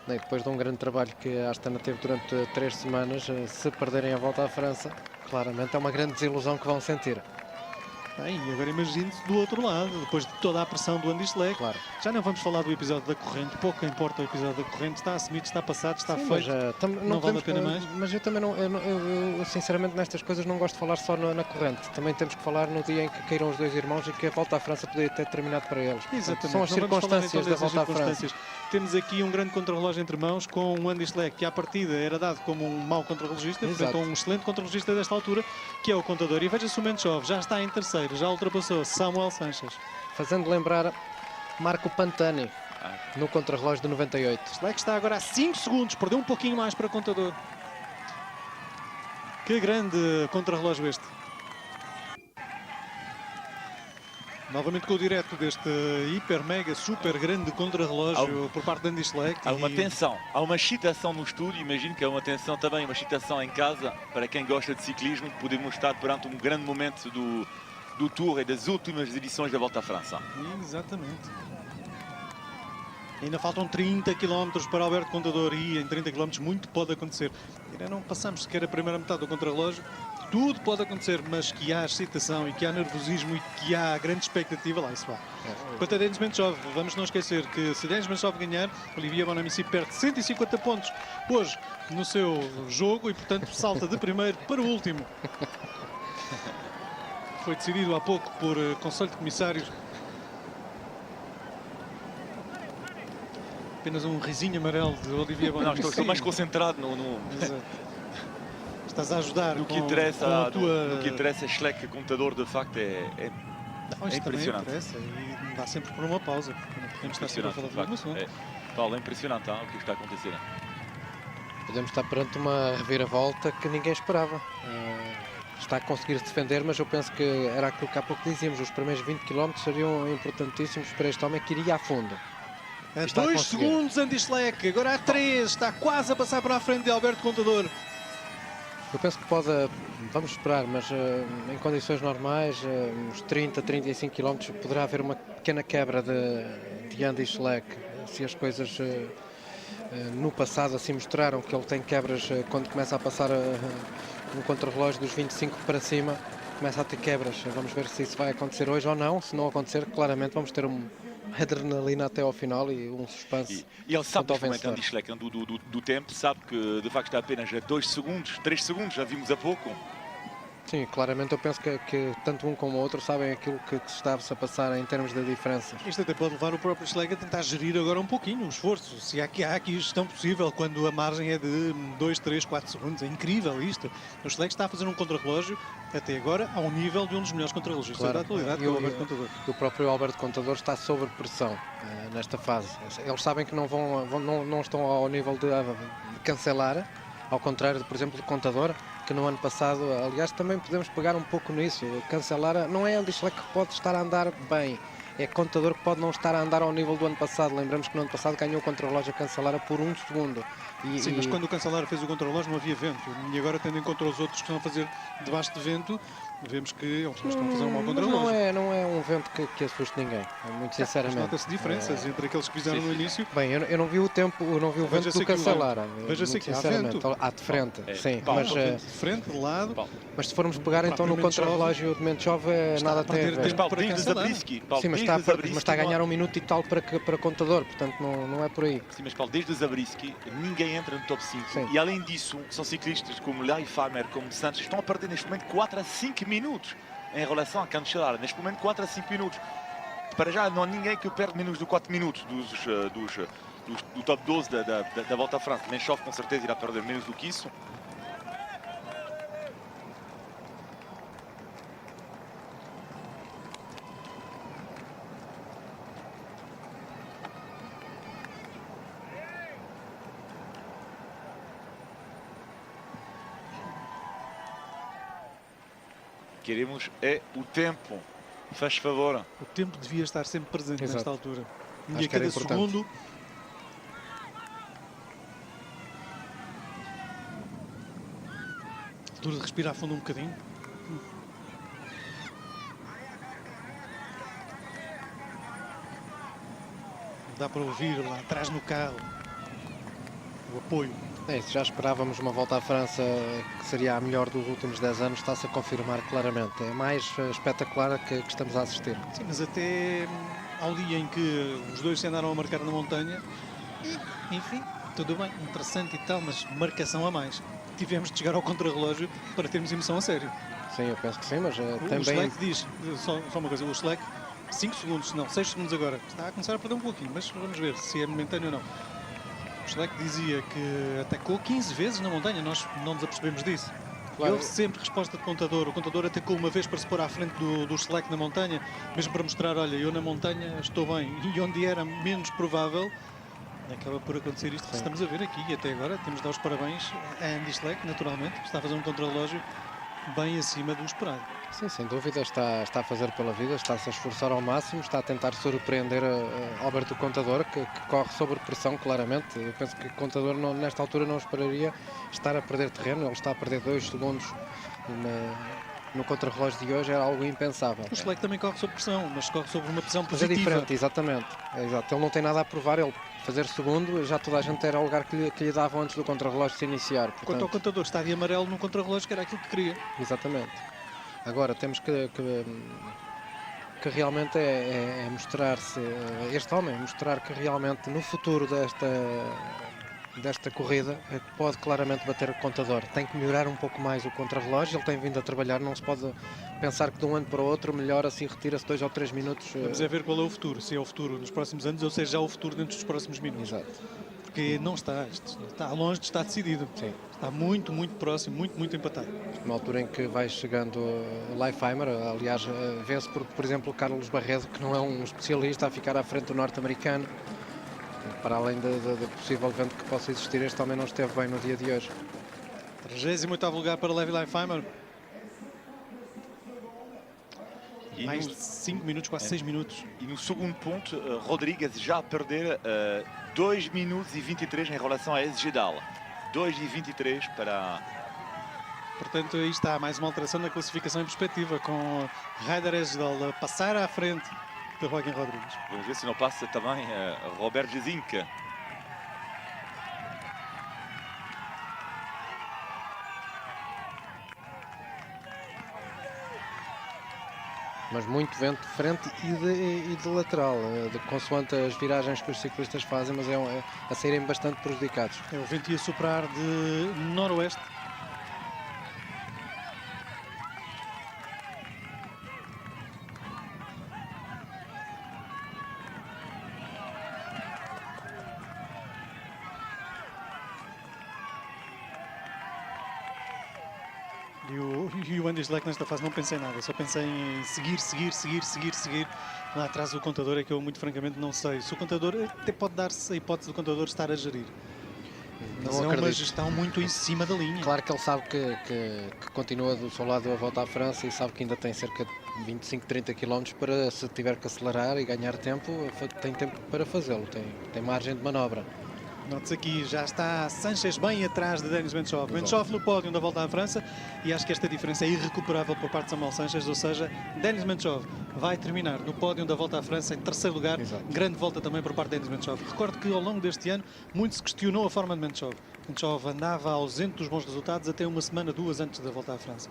E depois de um grande trabalho que a Astana teve durante 3 semanas, se perderem a volta à França, claramente é uma grande desilusão que vão sentir. Bem, e agora imagine-se do outro lado, depois de toda a pressão do Andy Schleck. Claro. Já não vamos falar do episódio da corrente, pouco importa o episódio da corrente, está assumido, está passado, está feito, não vale a pena mais. Mas eu também não, eu, sinceramente nestas coisas não gosto de falar só na corrente. Também temos que falar no dia em que caíram os 2 irmãos e que a volta à França poderia ter terminado para eles. Exatamente. São as circunstâncias da volta à França. Temos aqui um grande contrarrelógio entre mãos com um Andy Schleck que à partida era dado como um mau contrarrelogista, portanto um excelente contrarrelogista desta altura, que é o Contador. E veja-se o Menchov, já está em terceiro, já ultrapassou Samuel Sanches. Fazendo lembrar Marco Pantani no contrarrelógio de 98. Schleck está agora a 5 segundos, perdeu um pouquinho mais para o Contador. Que grande contrarrelógio este. Novamente com o direto deste hiper, mega, super grande contrarrelógio por parte de Andy Schleck. Há uma tensão, há uma excitação no estúdio, imagino que há uma tensão também, uma excitação em casa, para quem gosta de ciclismo, podemos estar perante um grande momento do Tour e das últimas edições da Volta à França. Exatamente. Ainda faltam 30 km para Alberto Contador e em 30 km muito pode acontecer. Ainda não passamos sequer a primeira metade do contrarrelógio. Tudo pode acontecer, mas que há excitação e que há nervosismo e que há grande expectativa, lá isso vai. Quanto a Denis Menchov, vamos não esquecer que se Denis Menchov ganhar, Olivier Bonamici perde 150 pontos hoje no seu jogo e, portanto, salta de primeiro para o último. Foi decidido há pouco por Conselho de Comissários. Apenas um risinho amarelo de Olivier Não, Bonamici. estou mais concentrado Exato. Estás a ajudar no que com interessa, a tua... no que interessa. Schleck, contador, de facto, Não, isto também impressionante. interessa e dá sempre por uma pausa, porque não podemos estar sempre a falar Impressionante, do mesmo de facto. assunto. Paulo, é impressionante o que está a acontecer. Podemos estar perante uma reviravolta que ninguém esperava. Está a conseguir se defender, mas eu penso que era aquilo que há pouco dizíamos, os primeiros 20 km seriam importantíssimos para este homem que iria a fundo. A Está a 2 conseguir. segundos Andy Schleck, agora há 3, está quase a passar para a frente de Alberto Contador. Eu penso que pode, vamos esperar, mas em condições normais, uns 30, 35 km, poderá haver uma pequena quebra de Andy Schleck. Se as coisas no passado assim mostraram que ele tem quebras quando começa a passar um contrarrelógio dos 25 para cima, começa a ter quebras. Vamos ver se isso vai acontecer hoje ou não. Se não acontecer, claramente vamos ter uma adrenalina até ao final e um suspense. E ele sabe quanto ao perfeitamente, vencedor. Andy Schleck, do tempo, sabe que de facto está apenas a 2 segundos, 3 segundos, já vimos há pouco. Sim, claramente eu penso que tanto um como o outro sabem aquilo que se está-se a passar em termos de diferenças. Isto até pode levar o próprio Schleck a tentar gerir agora um pouquinho o esforço. Se há aqui gestão possível quando a margem é de 2, 3, 4 segundos. É incrível isto. O Schleck está a fazer um contrarrelógio até agora ao nível de um dos melhores contrarrelógios da atualidade, que é o Alberto Contador. O próprio Alberto Contador está sob pressão nesta fase. Eles sabem que não estão ao nível de cancelar, ao contrário, por exemplo, do Contador, que no ano passado, aliás, também podemos pegar um pouco nisso. Cancelar não é Andy Schleck que pode estar a andar bem, é Contador que pode não estar a andar ao nível do ano passado. Lembramos que no ano passado ganhou o contrarrelógio a Cancelara por 1 segundo. Sim, mas quando o Cancelara fez o contrarrelógio não havia vento. E agora, tendo em conta os outros que estão a fazer debaixo de vento, vemos que eles não estão a fazer um mau contrarrelógio. Não é um vento que assuste ninguém, muito sinceramente. Nota-se diferenças entre aqueles que fizeram no início. Bem, eu não vi o tempo, eu não vi o vento do Cancelara. Veja-se aqui, há vento. De frente, sim. Paulo, Mas, de frente, de lado. Paulo. Mas se formos pegar então no contrarrelógio de Menchov, nada tem a ver. Mas Paulo, para desde Cancelara. Zabriskie, Sim, mas está a ganhar um minuto e tal para Contador, portanto não é por aí. Sim, mas Paulo, desde Zabriskie, ninguém entra no top 5. Sim. E além disso, são ciclistas como Lai Farmer, como Santos, estão a perder neste momento 4 a 5 minutos em relação a Cancellara. Neste momento 4 a 5 minutos. Para já não há ninguém que perde menos de 4 minutos do top 12 da Volta à França. Menchov com certeza irá perder menos do que isso. Queremos é o tempo. Faz favor. O tempo devia estar sempre presente Exato. nesta altura. Acho E a que era cada importante. segundo. Altura de respirar fundo um bocadinho. Dá para ouvir lá atrás no carro o apoio. É isso, já esperávamos uma volta à França que seria a melhor dos últimos 10 anos, está-se a confirmar claramente. É mais espetacular que estamos a assistir. Sim, mas até ao dia em que os dois se andaram a marcar na montanha, e, enfim, tudo bem, interessante e tal, mas marcação a mais. Tivemos de chegar ao contrarrelógio para termos emoção a sério. Sim, eu penso que sim, mas O também... Schleck diz, só uma coisa, o Schleck, 5 segundos, não, 6 segundos agora. Está a começar a perder um pouquinho, mas vamos ver se é momentâneo ou não. O Schleck dizia que atacou 15 vezes na montanha, nós não nos apercebemos disso. Claro. E houve sempre resposta de Contador. O Contador atacou uma vez para se pôr à frente do Schleck na montanha, mesmo para mostrar, olha, eu na montanha estou bem. E onde era menos provável, acaba por acontecer isto que estamos a ver aqui. E até agora temos de dar os parabéns a Andy Schleck, naturalmente, que está a fazer um contrarrelógio bem acima do esperado. Sim, sem dúvida, está a fazer pela vida, está-se a esforçar ao máximo, está a tentar surpreender Alberto Contador, que corre sob pressão, claramente. Eu penso que o Contador, nesta altura, não esperaria estar a perder terreno, ele está a perder 2 segundos no contrarrelógio de hoje era algo impensável. O Schleck também corre sob pressão, mas corre sob uma pressão Mas é positiva. diferente, exatamente. É exato. Ele não tem nada a provar, ele fazer segundo, já toda a gente era o lugar que lhe davam antes do contrarrelógio se iniciar. Quanto ao Portanto, contador, está de amarelo no contrarrelógio, que era aquilo que queria. exatamente. Agora temos que realmente é mostrar-se, este homem, mostrar que realmente no futuro desta corrida pode claramente bater o contador. Tem que melhorar um pouco mais o contrarrelógio, ele tem vindo a trabalhar, não se pode pensar que de um ano para o outro melhora-se e retira-se 2 ou 3 minutos. Vamos a ver qual é o futuro, se é o futuro nos próximos anos ou se é já o futuro dentro dos próximos minutos. Exato. Porque não está, está longe de estar decidido. Sim. Está muito, muito próximo, muito, muito empatado. Na altura em que vai chegando Leifheimer, aliás, vê-se por exemplo, o Carlos Barredo, que não é um especialista, a ficar à frente do norte-americano. Para além do possível evento que possa existir, este homem não esteve bem no dia de hoje. 38º lugar para Levi Leifheimer. E Mais no- de 5 minutos, quase 6 minutos. E no segundo ponto, Rodrigues já a perder 2 minutos e 23 em relação a Esgedal. 2 e 23 para... Portanto, aí está mais uma alteração na classificação em perspectiva, com Ryder Esgedal a passar à frente de Joaquim Rodrigues. Vamos ver se não passa também Robert Gesink. Mas muito vento de frente e de lateral, consoante as viragens que os ciclistas fazem, mas a saírem bastante prejudicados. É o vento ia soprar de noroeste. E o Andy Schleck nesta fase não pensei em nada, só pensei em seguir. Lá atrás o contador é que eu muito francamente não sei. Se o contador até pode dar-se a hipótese do contador estar a gerir. Mas Não é uma acredito. gestão muito em cima da linha. Claro que ele sabe que continua do seu lado a volta à França e sabe que ainda tem cerca de 25, 30 km para, se tiver que acelerar e ganhar tempo, tem tempo para fazê-lo, tem margem de manobra. Note-se aqui, já está Sanches bem atrás de Denis Menchov. Menchov no pódio da volta à França e acho que esta diferença é irrecuperável por parte de Samuel Sanches, ou seja, Denis Menchov vai terminar no pódio da volta à França em terceiro lugar. Exato. Grande volta também por parte de Denis Menchov. Recordo que ao longo deste ano muito se questionou a forma de Menchov. Menchov andava ausente dos bons resultados até uma semana, 2 antes da volta à França.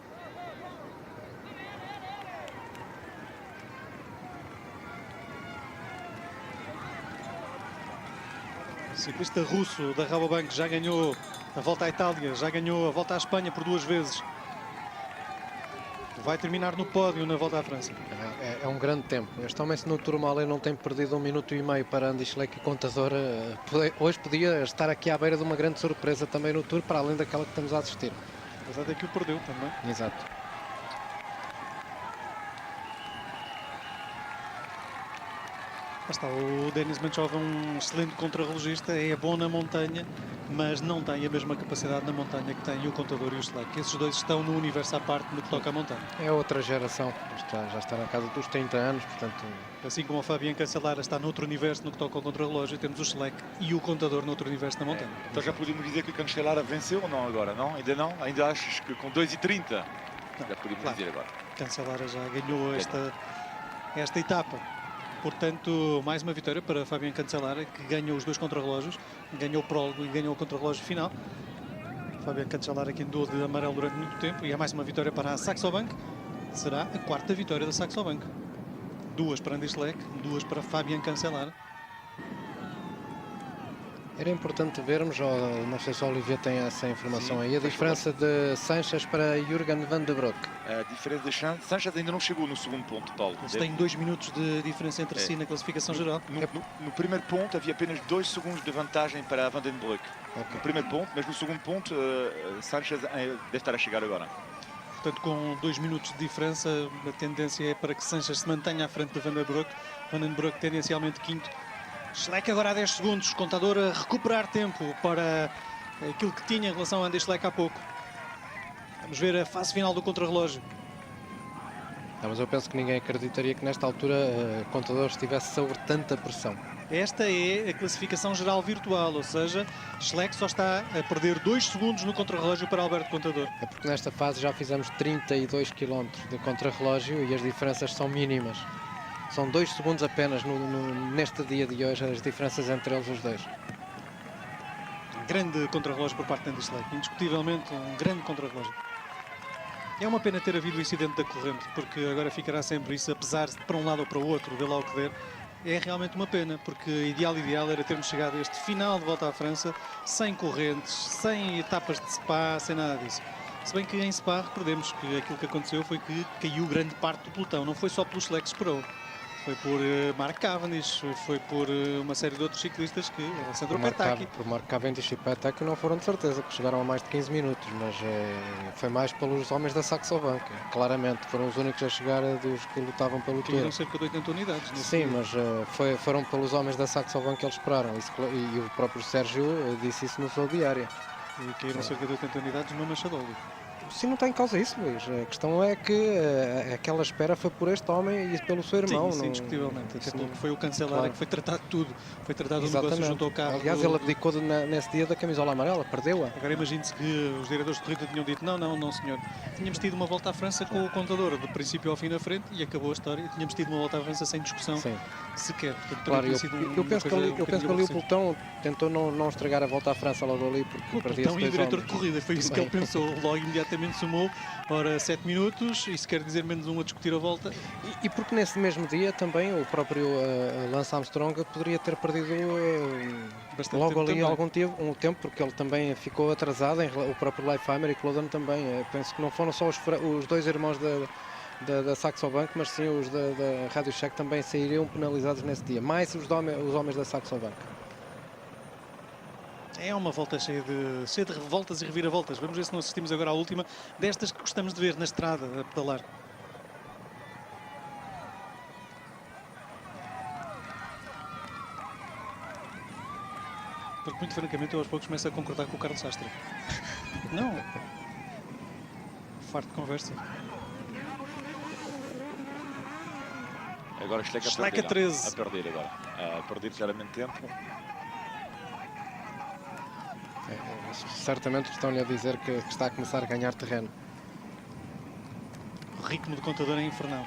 O ciclista russo da Rabobank já ganhou a volta à Itália, já ganhou a volta à Espanha por 2 vezes. Vai terminar no pódio na volta à França. É um grande tempo. Este homem, se no Tourmalet não tem perdido 1 minuto e meio para Andy Schleck e contador, hoje podia estar aqui à beira de uma grande surpresa também no Tour, para além daquela que estamos a assistir. A verdade é que o perdeu também. Exato. Lá está, o Denis Menchov é um excelente contrarrelogista, é bom na montanha, mas não tem a mesma capacidade na montanha que tem o contador e o Schleck. Esses dois estão no universo à parte no que toca à montanha. É outra geração, já está na casa dos 30 anos, portanto... Assim como o Fabian Cancellara está noutro universo no que toca ao contrarrelógio, temos o Schleck e o contador noutro universo na montanha. Então já podemos dizer que o Cancellara venceu ou não agora? Não? Ainda não? Ainda achas que com 2,30? Já podemos claro. dizer agora. Cancellara já ganhou esta etapa. Portanto, mais uma vitória para Fabian Cancellara, que ganhou os 2 contrarrelógios, ganhou o prólogo e ganhou o contrarrelógio final. Fabian Cancellara que andou de amarelo durante muito tempo e é mais uma vitória para a Saxo Bank. Será a 4ª vitória da Saxo Bank. 2 para Andy Schleck, 2 para Fabian Cancellara. Era importante vermos, não sei se o Olivier tem essa informação. Sim, aí, a faz diferença de Sanches para Jürgen van den Broek. A diferença de Sanches ainda não chegou no segundo ponto, Paulo. Eles têm 2 minutos de diferença entre si na classificação geral. No primeiro ponto havia apenas 2 segundos de vantagem para Van den Broek. Okay. No primeiro ponto, mas no segundo ponto Sanches deve estar a chegar agora. Portanto, com 2 minutos de diferença, a tendência é para que Sanches se mantenha à frente de Van den Broek. Van den Broek tendencialmente quinto. Schleck agora a 10 segundos, contador a recuperar tempo para aquilo que tinha em relação a Andy Schleck há pouco. Vamos ver a fase final do contrarrelógio. Mas eu penso que ninguém acreditaria que nesta altura o contador estivesse sobre tanta pressão. Esta é a classificação geral virtual, ou seja, Schleck só está a perder 2 segundos no contrarrelógio para Alberto Contador. É porque nesta fase já fizemos 32 km de contrarrelógio e as diferenças são mínimas. São 2 segundos apenas neste dia de hoje, as diferenças entre eles os dois. Um grande contrarrelógio por parte de Andy Schleck, indiscutivelmente um grande contrarrelógio. É uma pena ter havido o incidente da corrente, porque agora ficará sempre isso a pesar-se para um lado ou para o outro, vê lá o que der. É realmente uma pena, porque ideal era termos chegado a este final de volta à França sem correntes, sem etapas de Spa, sem nada disso. Se bem que em Spa recordemos que aquilo que aconteceu foi que caiu grande parte do pelotão, não foi só pelo Schleck que esperou. Foi por Mark Cavendish, foi por uma série de outros ciclistas que Alessandro Petacchi. Por Mark Cavendish e Petacchi não foram de certeza, que chegaram a mais de 15 minutos, mas foi mais pelos homens da Saxo Bank, claramente. Foram os únicos a chegar dos que lutavam pelo Tour. Caíram cerca de 80 unidades. Sim, mas foram pelos homens da Saxo Bank que eles esperaram. E o próprio Sérgio disse isso no seu diário. E caíram cerca de 80 unidades no Machadoli. Sim, não está em causa isso, Luís. A questão é que aquela espera foi por este homem e pelo seu irmão. Sim, indiscutivelmente. Até porque foi o cancelar, claro. que foi tratado de tudo. Foi tratado do Exatamente. negócio junto ao carro. Aliás, ele abdicou nesse dia da camisola amarela, perdeu-a. Agora imagine-se que os diretores de corrida tinham dito não senhor. Tínhamos tido uma volta à França com o contador do princípio ao fim na frente e acabou a história. Tínhamos tido uma volta à França sem discussão. Sim. Sequer. Portanto, Claro, eu penso que ali o pelotão tentou não estragar a volta à França logo ali, porque o perdia-se pelotão e o dois diretor homens. de corrida, foi isso que ele pensou. Logo imediatamente somou, ora 7 minutos, isso quer dizer menos um a discutir a volta. E porque nesse mesmo dia também o próprio Lance Armstrong poderia ter perdido Bastante logo tempo ali também. algum tempo, porque ele também ficou atrasado, o próprio Leifheimer e Cloden também. Penso que não foram só os dois irmãos da Saxo Bank, mas sim os da Rádio Check também sairiam penalizados nesse dia, mais os homens da Saxo Bank. É uma volta cheia de revoltas e reviravoltas. Vamos ver se não assistimos agora à última destas que gostamos de ver na estrada, a pedalar. Porque muito francamente eu aos poucos começo a concordar com o Carlos Sastre. Não. Farto de conversa. Agora Schleck Schleck a 13. A perder agora. A perder claramente tempo. Certamente estão-lhe a dizer que está a começar a ganhar terreno. O ritmo do contador é infernal.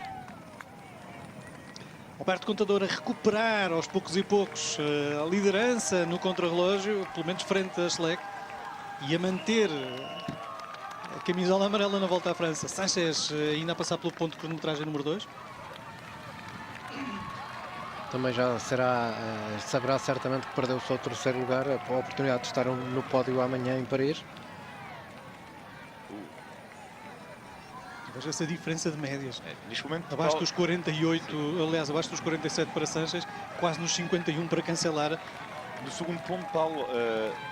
Alberto Contador a recuperar aos poucos e poucos a liderança no contrarrelógio, pelo menos frente a Schleck, e a manter a camisola amarela na volta à França. Sanchez ainda a passar pelo ponto de cronometragem número 2. Também já saberá certamente que perdeu o seu terceiro lugar, a oportunidade de estar no pódio amanhã em Paris. Veja essa diferença de médias. Neste momento, Abaixo dos 48, aliás, abaixo dos 47 para Sanchez, quase nos 51 para cancelar. no segundo ponto, Paulo,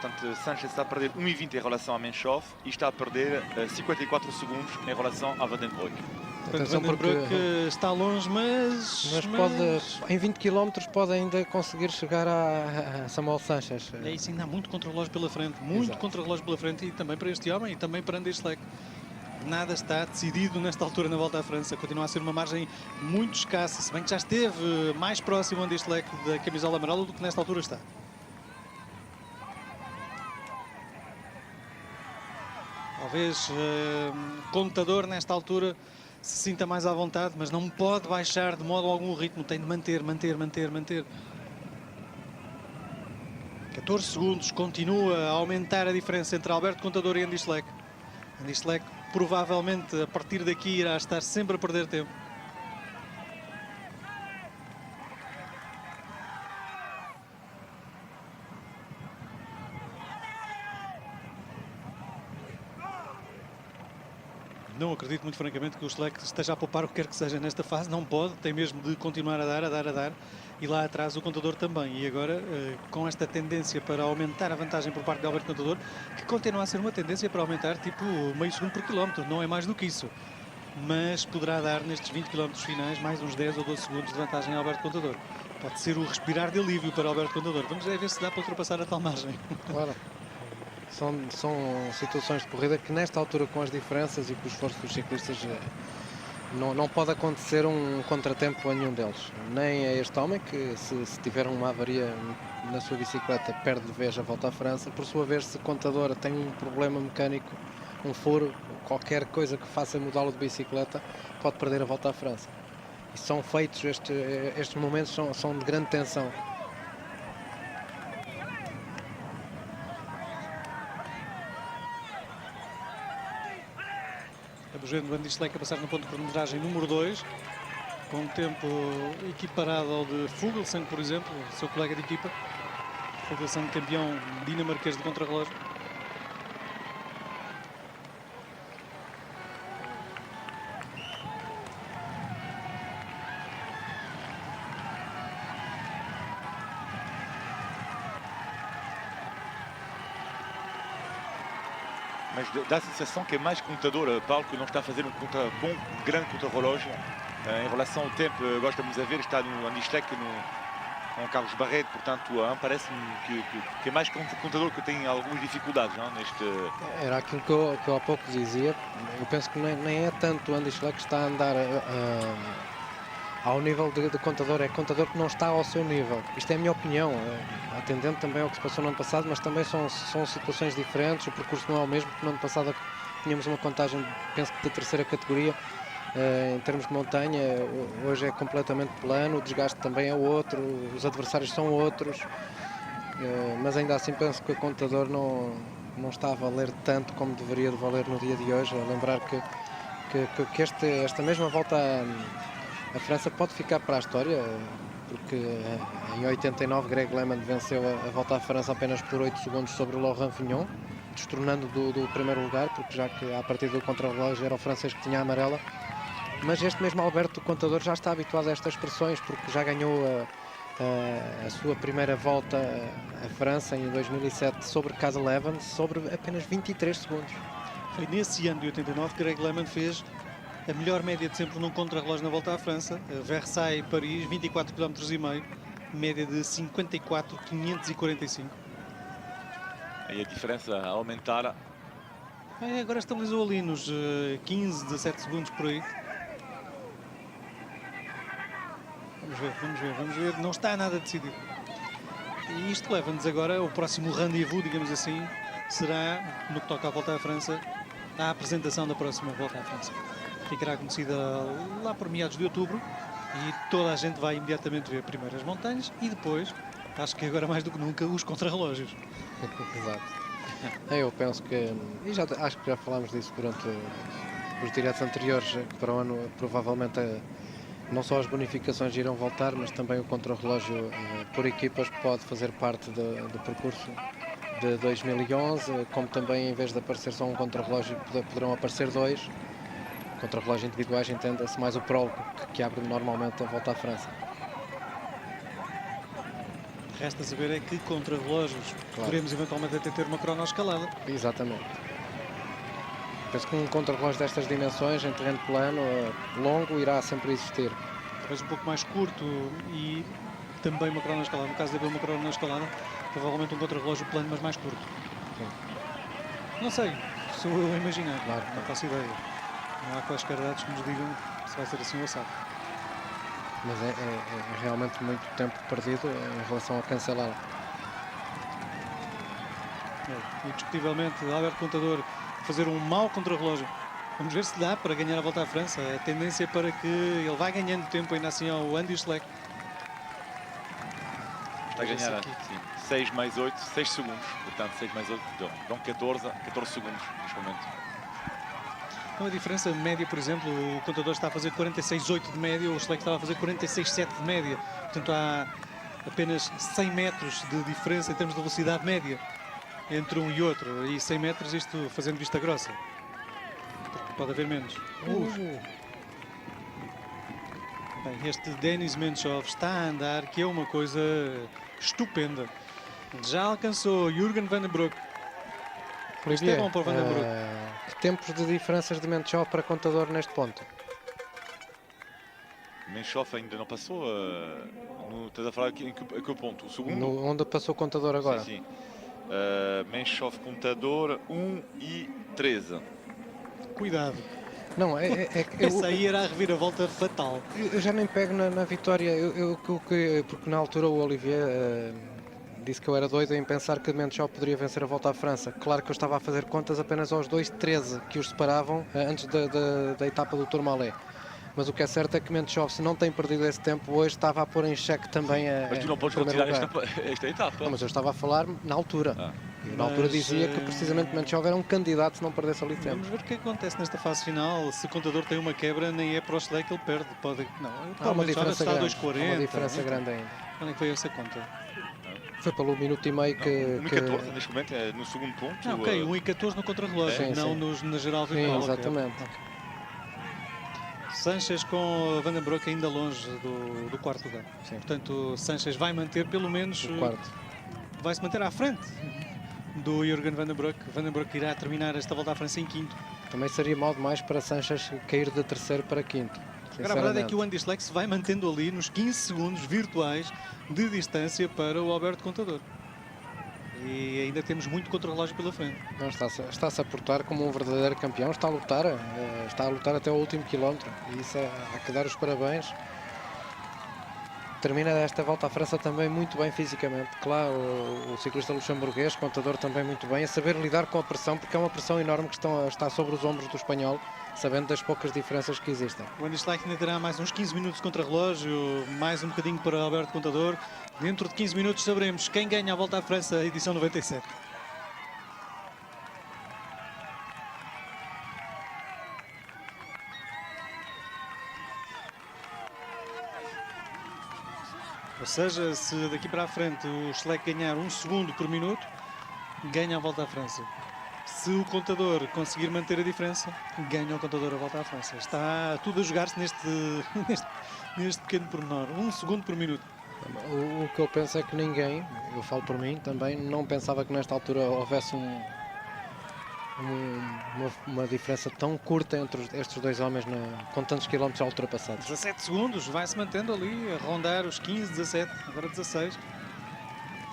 portanto, Sanchez está a perder 1,20 em relação a Menchov e está a perder 54 segundos em relação a Van den Broek. Portanto, Atenção, Van den Broek porque está longe, mas pode, em 20 km pode ainda conseguir chegar a Samuel Sanchez. É isso, ainda há muito contrarrelógio pela frente, muito Exato. contrarrelógio pela frente, e também para este homem e também para Andy Schleck. Nada está decidido nesta altura na volta à França, continua a ser uma margem muito escassa, se bem que já esteve mais próximo Andy Schleck da camisola amarela do que nesta altura está. Talvez Contador nesta altura se sinta mais à vontade, mas não pode baixar de modo algum o ritmo, tem de manter. 14 segundos, continua a aumentar a diferença entre Alberto Contador e Andy Schleck. Andy Schleck provavelmente a partir daqui irá estar sempre a perder tempo. Não acredito muito francamente que o Schleck esteja a poupar o que quer que seja nesta fase. Não pode, tem mesmo de continuar a dar. E lá atrás o Contador também. E agora, com esta tendência para aumentar a vantagem por parte de Alberto Contador, que continua a ser uma tendência para aumentar tipo meio segundo por quilómetro. Não é mais do que isso. Mas poderá dar nestes 20 km finais mais uns 10 ou 12 segundos de vantagem a Alberto Contador. Pode ser o respirar de alívio para Alberto Contador. Vamos ver se dá para ultrapassar a tal margem. Claro. São situações de corrida que nesta altura, com as diferenças e com o esforço dos ciclistas, não pode acontecer um contratempo a nenhum deles, nem a este homem que se tiver uma avaria na sua bicicleta perde de vez a volta à França. Por sua vez, se Contador tem um problema mecânico, um furo, qualquer coisa que faça mudá-lo de bicicleta, pode perder a volta à França. E são feitos, estes momentos são de grande tensão. Estamos vendo o Andy Schleck a passar no ponto de cronometragem número 2, com um tempo equiparado ao de Fuglsang, por exemplo, seu colega de equipa. Fuglsang, campeão dinamarquês de contrarrelógio. Mas dá a sensação que é mais Contador, Paulo, que não está a fazer um bom, grande contrarrelógio. Em relação ao tempo, agora estamos a ver, está no Andy Schleck, com o Carlos Barreto, portanto, parece-me que é mais Contador que tem algumas dificuldades, não, neste... Era aquilo que eu há pouco dizia. Eu penso que nem é tanto o Andy Schleck que está a andar ao nível de Contador, é Contador que não está ao seu nível. Isto é a minha opinião, atendendo também ao que se passou no ano passado, mas também são situações diferentes, o percurso não é o mesmo, porque no ano passado tínhamos uma contagem, penso que da terceira categoria, em termos de montanha. Hoje é completamente plano, o desgaste também é outro, os adversários são outros, mas ainda assim penso que o Contador não está a valer tanto como deveria de valer no dia de hoje. A lembrar que esta mesma volta a França pode ficar para a história, porque em 89 Greg LeMond venceu a volta à França apenas por 8 segundos sobre o Laurent Fignon, destronando do primeiro lugar, porque já que a partir do contrarrelógio era o francês que tinha a amarela. Mas este mesmo Alberto Contador já está habituado a estas pressões, porque já ganhou a sua primeira volta à França em 2007 sobre Castle Evans, sobre apenas 23 segundos. Foi nesse ano de 89 que Greg LeMond fez a melhor média de sempre num contrarrelógio na volta à França. Versailles-Paris, 24,5 km, média de 54,545. Aí a diferença a aumentar. Agora estabilizou ali nos 15, 17 segundos por aí. Vamos ver. Não está nada decidido. E isto leva-nos agora, o próximo rendezvous, digamos assim, será, no que toca à volta à França, a apresentação da próxima volta à França. Ficará conhecida lá por meados de outubro e toda a gente vai imediatamente ver primeiro as montanhas e depois, acho que agora mais do que nunca, os contrarrelógios. Exato. Eu penso que, e acho que já falámos disso durante os diretos anteriores, que para o ano provavelmente não só as bonificações irão voltar, mas também o contrarrelógio por equipas pode fazer parte do percurso de 2011, como também em vez de aparecer só um contrarrelógio poderão aparecer dois. Contrarrelógio individuais, entenda-se mais o prólogo que abre normalmente a volta à França. Resta saber é que contrarrelógios poderemos eventualmente até ter uma cronoescalada. Exatamente. Penso que um contrarrelógio destas dimensões, em terreno plano, longo, irá sempre existir. Talvez um pouco mais curto e também uma cronoescalada. No caso de haver uma cronoescalada, provavelmente um contrarrelógio plano, mas mais curto. Sim. Não sei, sou eu a imaginar, Claro. não faço ideia. Não há quaisquer dados que nos digam se vai ser assim ou assado. Mas é realmente muito tempo perdido em relação a cancelar. Indiscutivelmente, Alberto Contador fazer um mau contrarrelógio. Vamos ver se dá para ganhar a volta à França. A tendência é para que ele vá ganhando tempo ainda assim ao Andy Schleck. Está a ganhar 6 mais 8, 6 segundos. Portanto, 6 mais 8 dão 14 segundos neste momento. Uma diferença média, por exemplo, o Contador está a fazer 46,8 de média, o Schleck estava a fazer 46,7 de média. Portanto, há apenas 100 metros de diferença em termos de velocidade média entre um e outro. E 100 metros, isto fazendo vista grossa. Porque pode haver menos. Bem, este Denis Menchov está a andar, que é uma coisa estupenda. Já alcançou Jürgen Van den Broek. Isto é bom para o Van den Broek. Que tempos de diferenças de Menchov para Contador neste ponto? Menchov ainda não passou. Estás a falar aqui em que ponto? O segundo? Onde passou o Contador agora? Sim. Menchov Contador 1 e 13. Cuidado. Não, é que Essa aí era a reviravolta fatal. eu já nem pego na vitória, porque na altura o Olivier disse que eu era doido em pensar que Mendes só poderia vencer a Volta à França. Claro que eu estava a fazer contas apenas aos 2:13 que os separavam antes da etapa do Tourmalet. Mas o que é certo é que Mendes, se não tem perdido esse tempo hoje, estava a pôr em xeque também Mas tu não podes o primeiro retirar lugar. esta etapa. Não, mas eu estava a falar na altura. Ah. Eu, na altura dizia que Mas, precisamente Mendes era um candidato se não perdesse ali tempo. Vamos ver o que acontece nesta fase final. Se o contador tem uma quebra, nem é para o Schleck que ele perde. Pode, não, Há uma diferença está a grande. 2,40. Há uma diferença grande ainda. Quando é que foi essa conta? Foi pelo minuto e meio que... 1,14 neste momento, é no segundo ponto. Não, ok, 1,14 no contrarrelógio, Sim, não sim. na geral Sim, virtual. ok. exatamente. Sanches com Van den Broek ainda longe do quarto lugar. Sim. Portanto, Sanches vai manter pelo menos... O quarto. Vai se manter à frente do Jürgen Van den Broek. Van den Broek irá terminar esta Volta à França em quinto. Também seria mal demais para Sanches cair de terceiro para quinto. Agora, a verdade é que o Andy Schleck se vai mantendo ali nos 15 segundos virtuais de distância para o Alberto Contador. E ainda temos muito contra-relógio pela frente. Não, está-se a portar como um verdadeiro campeão, está a lutar até o último quilómetro. E isso há que dar os parabéns. Termina esta Volta à França também muito bem fisicamente. Claro, o ciclista luxemburguês, Contador também muito bem, a saber lidar com a pressão, porque é uma pressão enorme que está sobre os ombros do espanhol, sabendo das poucas diferenças que existem. O Andy Schleck ainda terá mais uns 15 minutos de contra-relógio, mais um bocadinho para Alberto Contador. Dentro de 15 minutos saberemos quem ganha a Volta à França, edição 97. Ou seja, se daqui para a frente o Schleck ganhar 1 segundo por minuto, ganha a Volta à França. Se o Contador conseguir manter a diferença, ganha o Contador a Volta à França. Está tudo a jogar-se neste pequeno pormenor. 1 segundo por minuto. O que eu penso é que ninguém, eu falo por mim também, não pensava que nesta altura houvesse uma diferença tão curta entre estes dois homens com tantos quilómetros já ultrapassados. 17 segundos, vai-se mantendo ali a rondar os 15, 17, agora 16.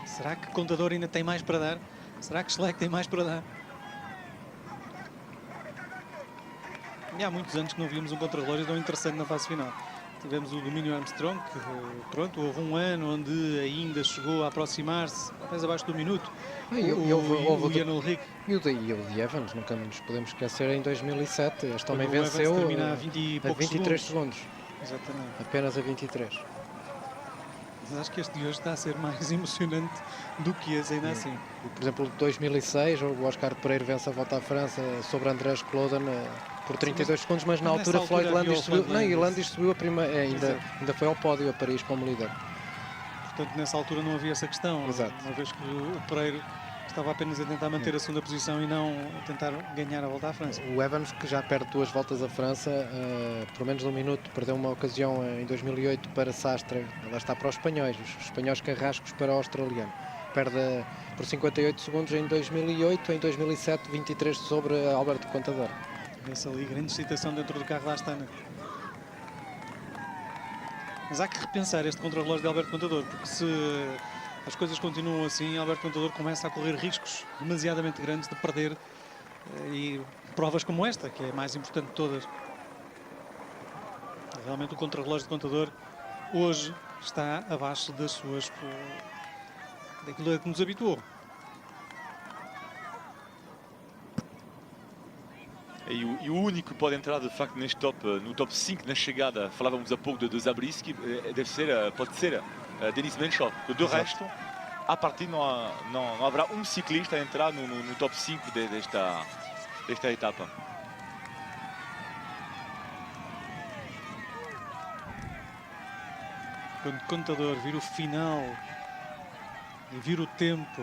Será que o Contador ainda tem mais para dar? Será que Schleck tem mais para dar? E há muitos anos que não víamos um contra-relógio tão interessante na fase final. Tivemos o domínio Armstrong, que pronto, houve um ano onde ainda chegou a aproximar-se, talvez abaixo do minuto. O Jan Ulrich. E o de Evans, nunca nos podemos esquecer, em 2007. Este também O venceu Evans termina a 20 e poucos 23 segundos. Exatamente. Apenas a 23. Mas acho que este de hoje está a ser mais emocionante do que esse, ainda assim. Por exemplo, 2006, o Oscar Pereira vence a Volta à França sobre Andrés Kloden por 32 segundos, mas na altura Floyd Landis subiu. Não, e Landis subiu a primeira, ainda foi ao pódio a Paris como líder. Portanto, nessa altura não havia essa questão. Exato. Uma vez que o Pereira estava apenas a tentar manter a segunda posição e não a tentar ganhar a Volta à França. O Evans, que já perde 2 voltas à França, por menos de 1 minuto, perdeu uma ocasião em 2008 para Sastre, lá está para os espanhóis, Carrascos para o australiano. Perde por 58 segundos em 2008, em 2007 23 sobre Alberto Contador. Vê-se ali grande excitação dentro do carro da Astana. Mas há que repensar este contrarrelógio de Alberto Contador, porque se as coisas continuam assim, Alberto Contador começa a correr riscos demasiadamente grandes de perder e provas como esta, que é a mais importante de todas. Realmente o contrarrelógio de Contador hoje está abaixo das suas, daquilo a que nos habituou. E o único que pode entrar de facto neste no top 5 na chegada, falávamos há pouco de Zabriskie, pode ser Denis Menchov, porque do resto, a partir não haverá um ciclista a entrar no top 5 desta etapa. Quando o Contador vir o final e vir o tempo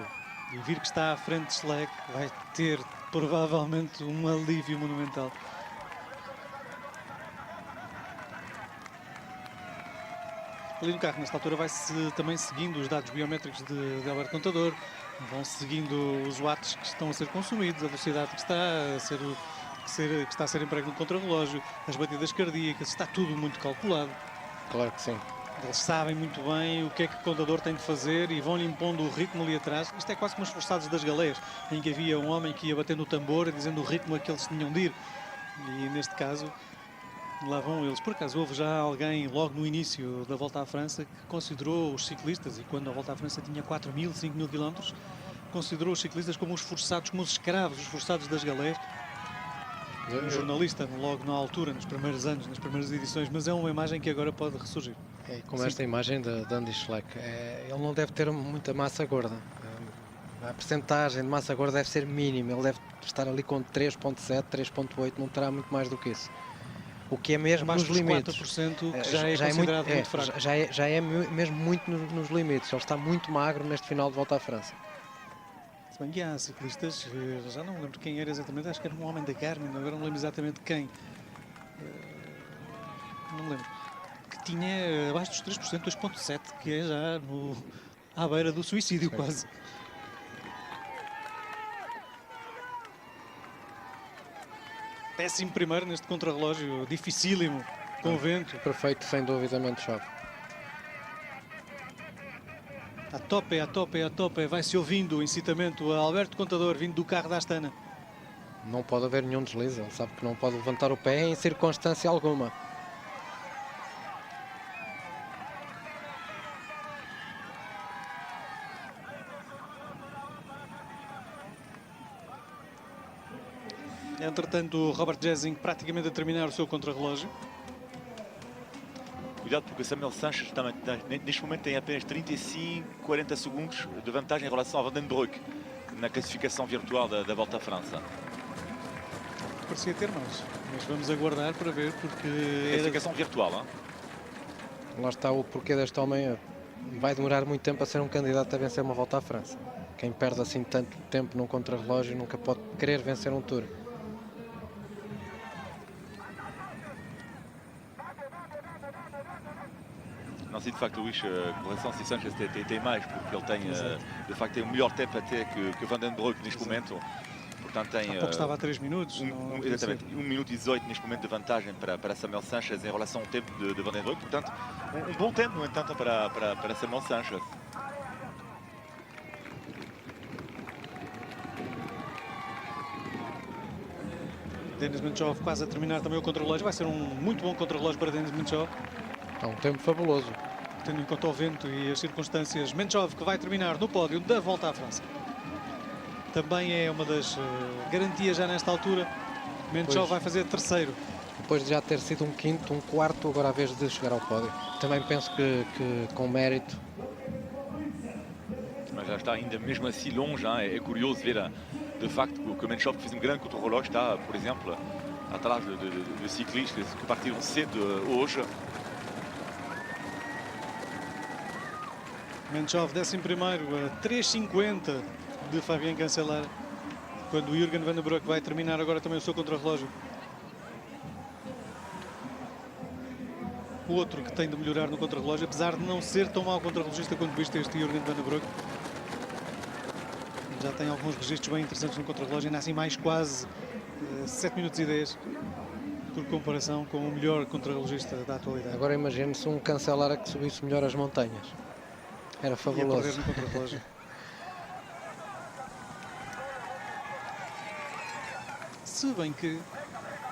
e vir que está à frente de Schleck, vai ter provavelmente um alívio monumental. Ali no carro, nesta altura, vai-se também seguindo os dados biométricos de Alberto Contador, vão seguindo os watts que estão a ser consumidos, a velocidade que está a ser emprego no contrarrelógio, as batidas cardíacas, está tudo muito calculado. Claro que sim. Eles sabem muito bem o que é que o Contador tem de fazer e vão-lhe impondo o ritmo ali atrás. Isto é quase como os forçados das galés, em que havia um homem que ia batendo o tambor, dizendo o ritmo a que eles tinham de ir. E neste caso, lá vão eles. Por acaso, houve já alguém logo no início da Volta à França que considerou os ciclistas, e quando a Volta à França tinha 4.000, 5.000 quilómetros, considerou os ciclistas como os forçados, como os escravos, os forçados das galés. Um jornalista, logo na altura, nos primeiros anos, nas primeiras edições, mas é uma imagem que agora pode ressurgir. Como esta imagem de Andy Schleck, ele não deve ter muita massa gorda. A percentagem de massa gorda deve ser mínima, ele deve estar ali com 3.7, 3.8, não terá muito mais do que isso. O que é mesmo nos limites. 4%, que já é considerado muito fraco. Já é mesmo muito nos limites, ele está muito magro neste final de Volta à França. Se bem que há ciclistas, já não lembro quem era exatamente, acho que era um homem da Garmin, agora não lembro exatamente quem. Não lembro. Que tinha abaixo dos 3%, 2.7%, que é já à beira do suicídio. Sim. Quase. Décimo primeiro neste contrarrelógio, dificílimo, com vento. Perfeito, sem dúvida, chove. A tope, vai-se ouvindo o incitamento a Alberto Contador, vindo do carro da Astana. Não pode haver nenhum deslize, ele sabe que não pode levantar o pé em circunstância alguma. Entretanto, o Robert Jessing praticamente a terminar o seu contrarrelógio. Cuidado porque Samuel Sanches neste momento tem apenas 35, 40 segundos de vantagem em relação a Van den Broek na classificação virtual da Volta à França. Parecia ter mais, mas vamos aguardar para ver porque... Classificação virtual, hein? Lá está o porquê deste homem. Vai demorar muito tempo a ser um candidato a vencer uma Volta à França. Quem perde assim tanto tempo num contrarrelógio nunca pode querer vencer um Tour. Não sei de facto, Luís, com relação a se Sanches tem mais, porque ele tem de facto tem o melhor tempo até que Van den Broek neste momento. Portanto, tem, há pouco estava a 3 minutos. Exatamente, 1 minuto e 18 neste momento de vantagem para Samuel Sanches em relação ao tempo de Van den Broek. Portanto, um bom tempo, no entanto, para Samuel Sanches. Denis Menchov quase a terminar também o contrarrelógio. Vai ser um muito bom contrarrelógio para Denis Menchov. É um tempo fabuloso. Tendo em conta o vento e as circunstâncias, Menchov que vai terminar no pódio da Volta à França. Também é uma das garantias já nesta altura. Menchov vai fazer terceiro. Depois de já ter sido um quinto, um quarto, agora a vez de chegar ao pódio. Também penso que com mérito. Mas já está ainda mesmo assim longe, hein? É curioso ver de facto que o Menchov fez um grande contrarrelógio, está, por exemplo, atrás de ciclistas que partiram cedo hoje. Menchov 11º a 3,50 de Fabien Cancellara, quando o Jürgen Van den Broek vai terminar agora também o seu contrarrelógio. O outro que tem de melhorar no contrarrelógio, apesar de não ser tão mau contrarrelogista quanto este Jürgen Van den Broek. Já tem alguns registros bem interessantes no contrarrelógio, ainda assim mais quase 7 minutos e 10 por comparação com o melhor contrarrelogista da atualidade. Agora imagine-se um Cancellara que subisse melhor as montanhas. Era fabuloso. Ia perder no contrarrelógio. Se bem que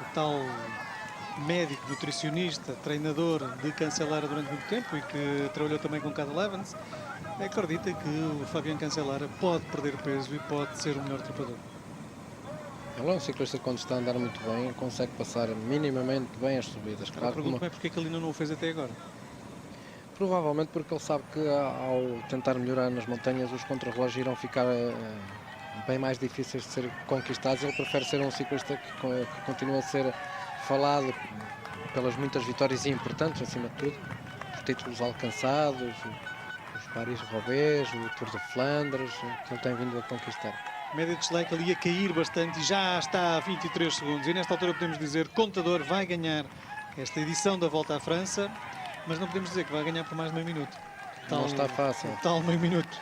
o tal médico, nutricionista, treinador de Cancellara durante muito tempo e que trabalhou também com Cadel Evans, acredita que o Fabien Cancellara pode perder peso e pode ser o melhor trepador. Ele é um ciclista que quando está a andar muito bem consegue passar minimamente bem as subidas. Claro, pergunto-me é porque é que ele ainda não o fez até agora. Provavelmente porque ele sabe que ao tentar melhorar nas montanhas os contrarrelógios irão ficar bem mais difíceis de ser conquistados. Ele prefere ser um ciclista que continua a ser falado pelas muitas vitórias e importantes, acima de tudo, os títulos alcançados, os Paris-Roubaix, o Tour de Flandres, que ele tem vindo a conquistar. Média de Schleck ali a cair bastante e já está a 23 segundos. E nesta altura podemos dizer que Contador vai ganhar esta edição da Volta à França, mas não podemos dizer que vai ganhar por mais de meio minuto. Não está fácil. Tal meio minuto.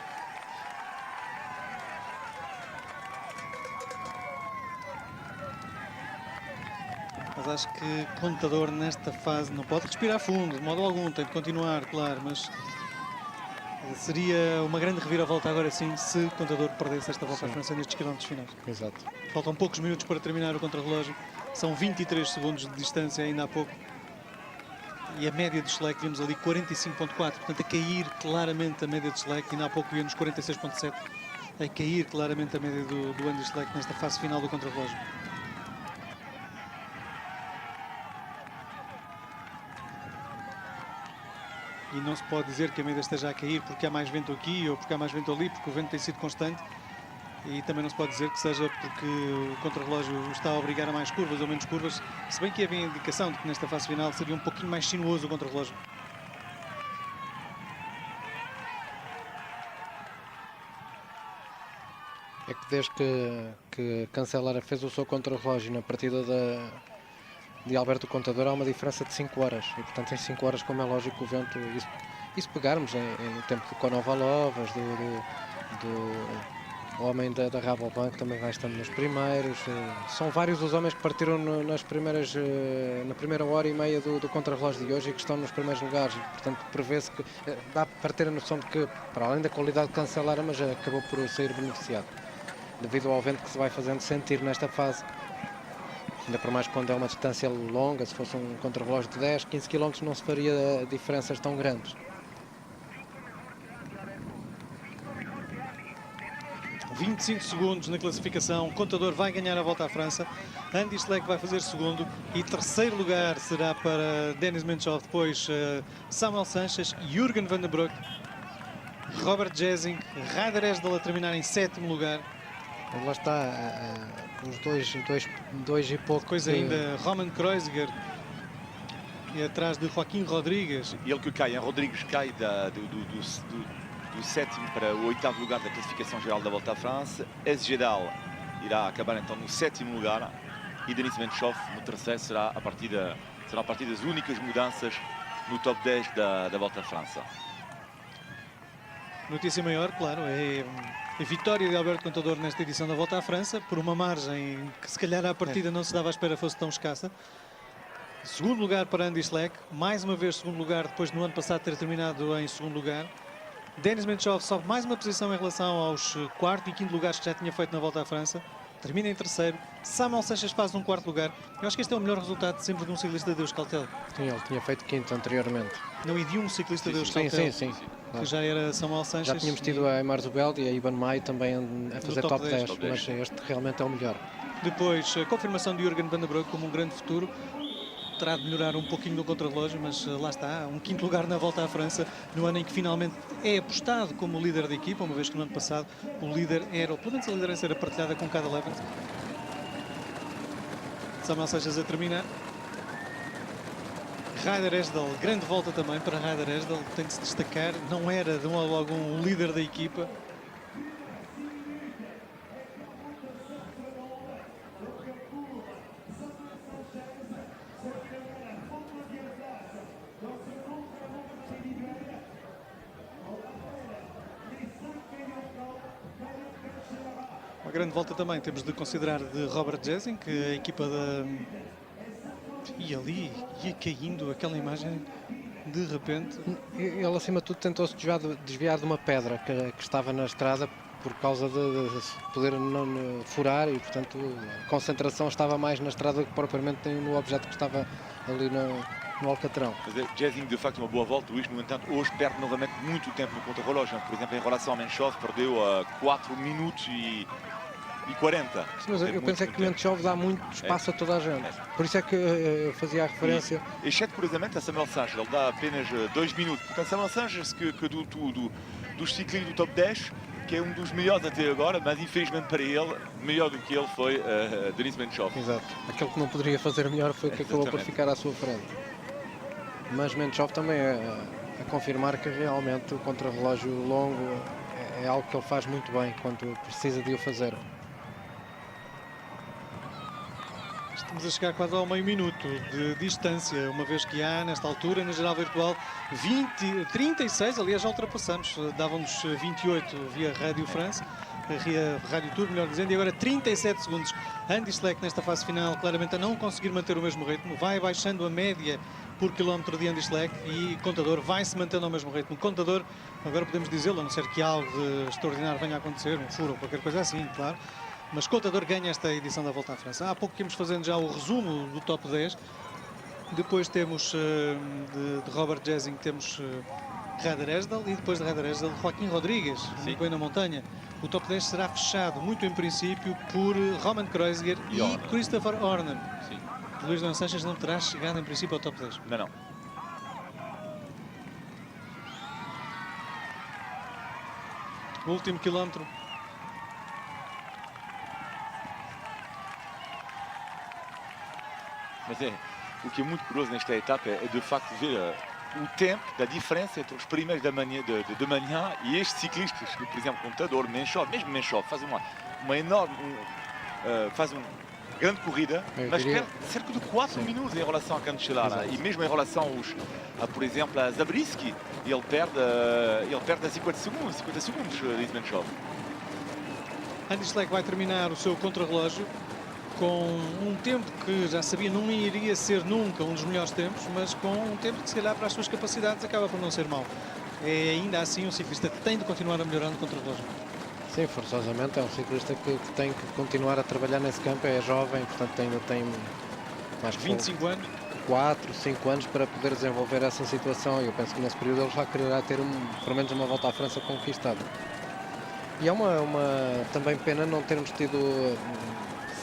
Mas acho que Contador nesta fase não pode respirar fundo, de modo algum, tem de continuar, claro, mas Seria uma grande reviravolta agora sim se o Contador perdesse esta volta à Sim. França nestes quilómetros finais. Exato. Faltam poucos minutos para terminar o contrarrelógio. São 23 segundos de distância ainda há pouco. E a média de Schleck, vimos ali 45.4, portanto a cair claramente a média de Schleck. Ainda há pouco via nos 46.7, a cair claramente a média do Andy Schleck nesta fase final do contrarrelógio. E não se pode dizer que a média esteja a cair porque há mais vento aqui ou porque há mais vento ali, porque o vento tem sido constante. E também não se pode dizer que seja porque o contrarrelógio está a obrigar a mais curvas ou menos curvas, se bem que havia indicação de que nesta fase final seria um pouquinho mais sinuoso o contrarrelógio. É que desde que Cancellara fez o seu contrarrelógio na partida de Alberto Contador há uma diferença de 5 horas. E portanto em 5 horas, como é lógico, o vento, e se pegarmos no tempo de Konovalovas, do homem da Rabobank, também vai estando nos primeiros. São vários os homens que partiram na primeira hora e meia do contrarrelógio de hoje e que estão nos primeiros lugares. Portanto, prevê-se que dá para ter a noção de que, para além da qualidade de Cancellara, mas acabou por sair beneficiado, devido ao vento que se vai fazendo sentir nesta fase. Ainda por mais quando é uma distância longa, se fosse um contrarrelógio de 10, 15 km não se faria diferenças tão grandes. 25 segundos na classificação, o Contador vai ganhar a volta à França, Andy Schleck vai fazer segundo e terceiro lugar será para Denis Menchov, depois Samuel Sanches, Jürgen van den Broek, Robert Jesing, Ryder Esdal a terminar em sétimo lugar. Lá está, os dois e pouco. Depois ainda Roman Kreuziger e atrás de Joaquim Rodrigues. E ele que cai, hein? Rodrigues cai do sétimo para o oitavo lugar da classificação geral da Volta à França. Esgedal irá acabar então no sétimo lugar e Denis Menchov no terceiro. Será a partir das únicas mudanças no top 10 da Volta à França. Notícia maior, claro, é a vitória de Alberto Contador nesta edição da Volta à França, por uma margem que se calhar à partida não se dava à espera fosse tão escassa. Segundo lugar para Andy Schleck, mais uma vez segundo lugar, depois no ano passado ter terminado em segundo lugar. Denis Menchov sobe mais uma posição em relação aos quarto e quinto lugares que já tinha feito na Volta à França. Termina em terceiro. Samuel Sanches faz um quarto lugar. Eu acho que este é o melhor resultado sempre de um ciclista de Euskaltel. Sim, ele tinha feito quinto anteriormente. Não, e de um ciclista de Sim, Euskaltel. sim. Que já era Samuel Sanches. Já tínhamos tido a Eymar Zubeldi e a Iban Mai também a fazer top top 10, 10, mas este realmente é o melhor. Depois, a confirmação de Jürgen van den Broek como um grande futuro. Terá de melhorar um pouquinho no contrarrelógio, mas lá está, um quinto lugar na Volta à França, no ano em que finalmente é apostado como líder da equipa, uma vez que no ano passado o líder era, ou pelo menos a liderança era partilhada com cada Levent. Samuel Sanches a terminar. Ryder Esdal, grande volta também para Ryder Esdal, tem de se destacar, não era de um logo o líder da equipa. Uma grande volta também temos de considerar de Robert Jesing, que a equipa da... E ali ia caindo aquela imagem de repente. Ele acima de tudo tentou-se desviar de uma pedra que estava na estrada por causa de poder não furar e portanto a concentração estava mais na estrada do que propriamente no objeto que estava ali no Alcatrão. Jesing de facto uma boa volta, Luís, no entanto hoje perde novamente muito tempo no contrarrelógio. Por exemplo, em relação ao Menchov perdeu a 4 minutos e 40. Sim, mas eu pensei que Menchov dá muito espaço a toda a gente. Por isso é que eu fazia a referência. Exceto, curiosamente, a Samuel Sanches. Ele dá apenas 2 minutos. Portanto, Samuel Sanches, que dos ciclistas do top 10, que é um dos melhores até agora, mas infelizmente para ele, melhor do que ele foi Denis Menchov. Exato. Aquele que não poderia fazer melhor foi o que acabou por ficar à sua frente. Mas Menchov também a confirmar que realmente o contrarrelógio longo é algo que ele faz muito bem quando precisa de o fazer. Estamos a chegar quase ao meio minuto de distância, uma vez que há, nesta altura, na geral virtual, 36, aliás já ultrapassamos, davam-nos 28 via Rádio France, a Rádio Tour, melhor dizendo, e agora 37 segundos. Andy Schleck nesta fase final, claramente a não conseguir manter o mesmo ritmo, vai baixando a média por quilómetro de Andy Schleck e o contador vai se mantendo ao mesmo ritmo. O contador, agora podemos dizê-lo, a não ser que algo de extraordinário venha a acontecer, um furo ou qualquer coisa assim, claro, mas o contador ganha esta edição da Volta à França. Há pouco que íamos fazendo já o resumo do top 10. Depois temos de Robert Jessing, temos Rader Esdal e depois de Rader Esdal, Joaquim Rodrigues, muito bem na montanha. O top 10 será fechado, muito em princípio, por Roman Kreuziger e Christopher Horner. Sim. Luís Leão Sanches não terá chegado em princípio ao top 10. Não, não. O último quilómetro. Mas o que é muito curioso nesta etapa é de facto ver o tempo da diferença entre os primeiros de manhã e estes ciclistas, que, por exemplo, Contador, Menchov, mesmo Menchov, faz uma enorme, faz uma grande corrida, mas perde cerca de 4 minutos em relação a Cancellara. E mesmo em relação por exemplo, a Zabriskie, ele perde a 50 segundos, diz Menchov. Andy Schleck vai terminar o seu contrarrelógio com um tempo que já sabia não iria ser nunca um dos melhores tempos, mas com um tempo que, se calhar, para as suas capacidades acaba por não ser mau. É ainda assim um ciclista que tem de continuar a melhorar no contrarrelógio. Sim, forçosamente é um ciclista que tem que continuar a trabalhar nesse campo, é jovem, portanto ainda tem mais 25 anos. 4, 5 anos para poder desenvolver essa situação, e eu penso que nesse período ele já quererá ter pelo menos uma Volta à França conquistada. E é uma também pena não termos tido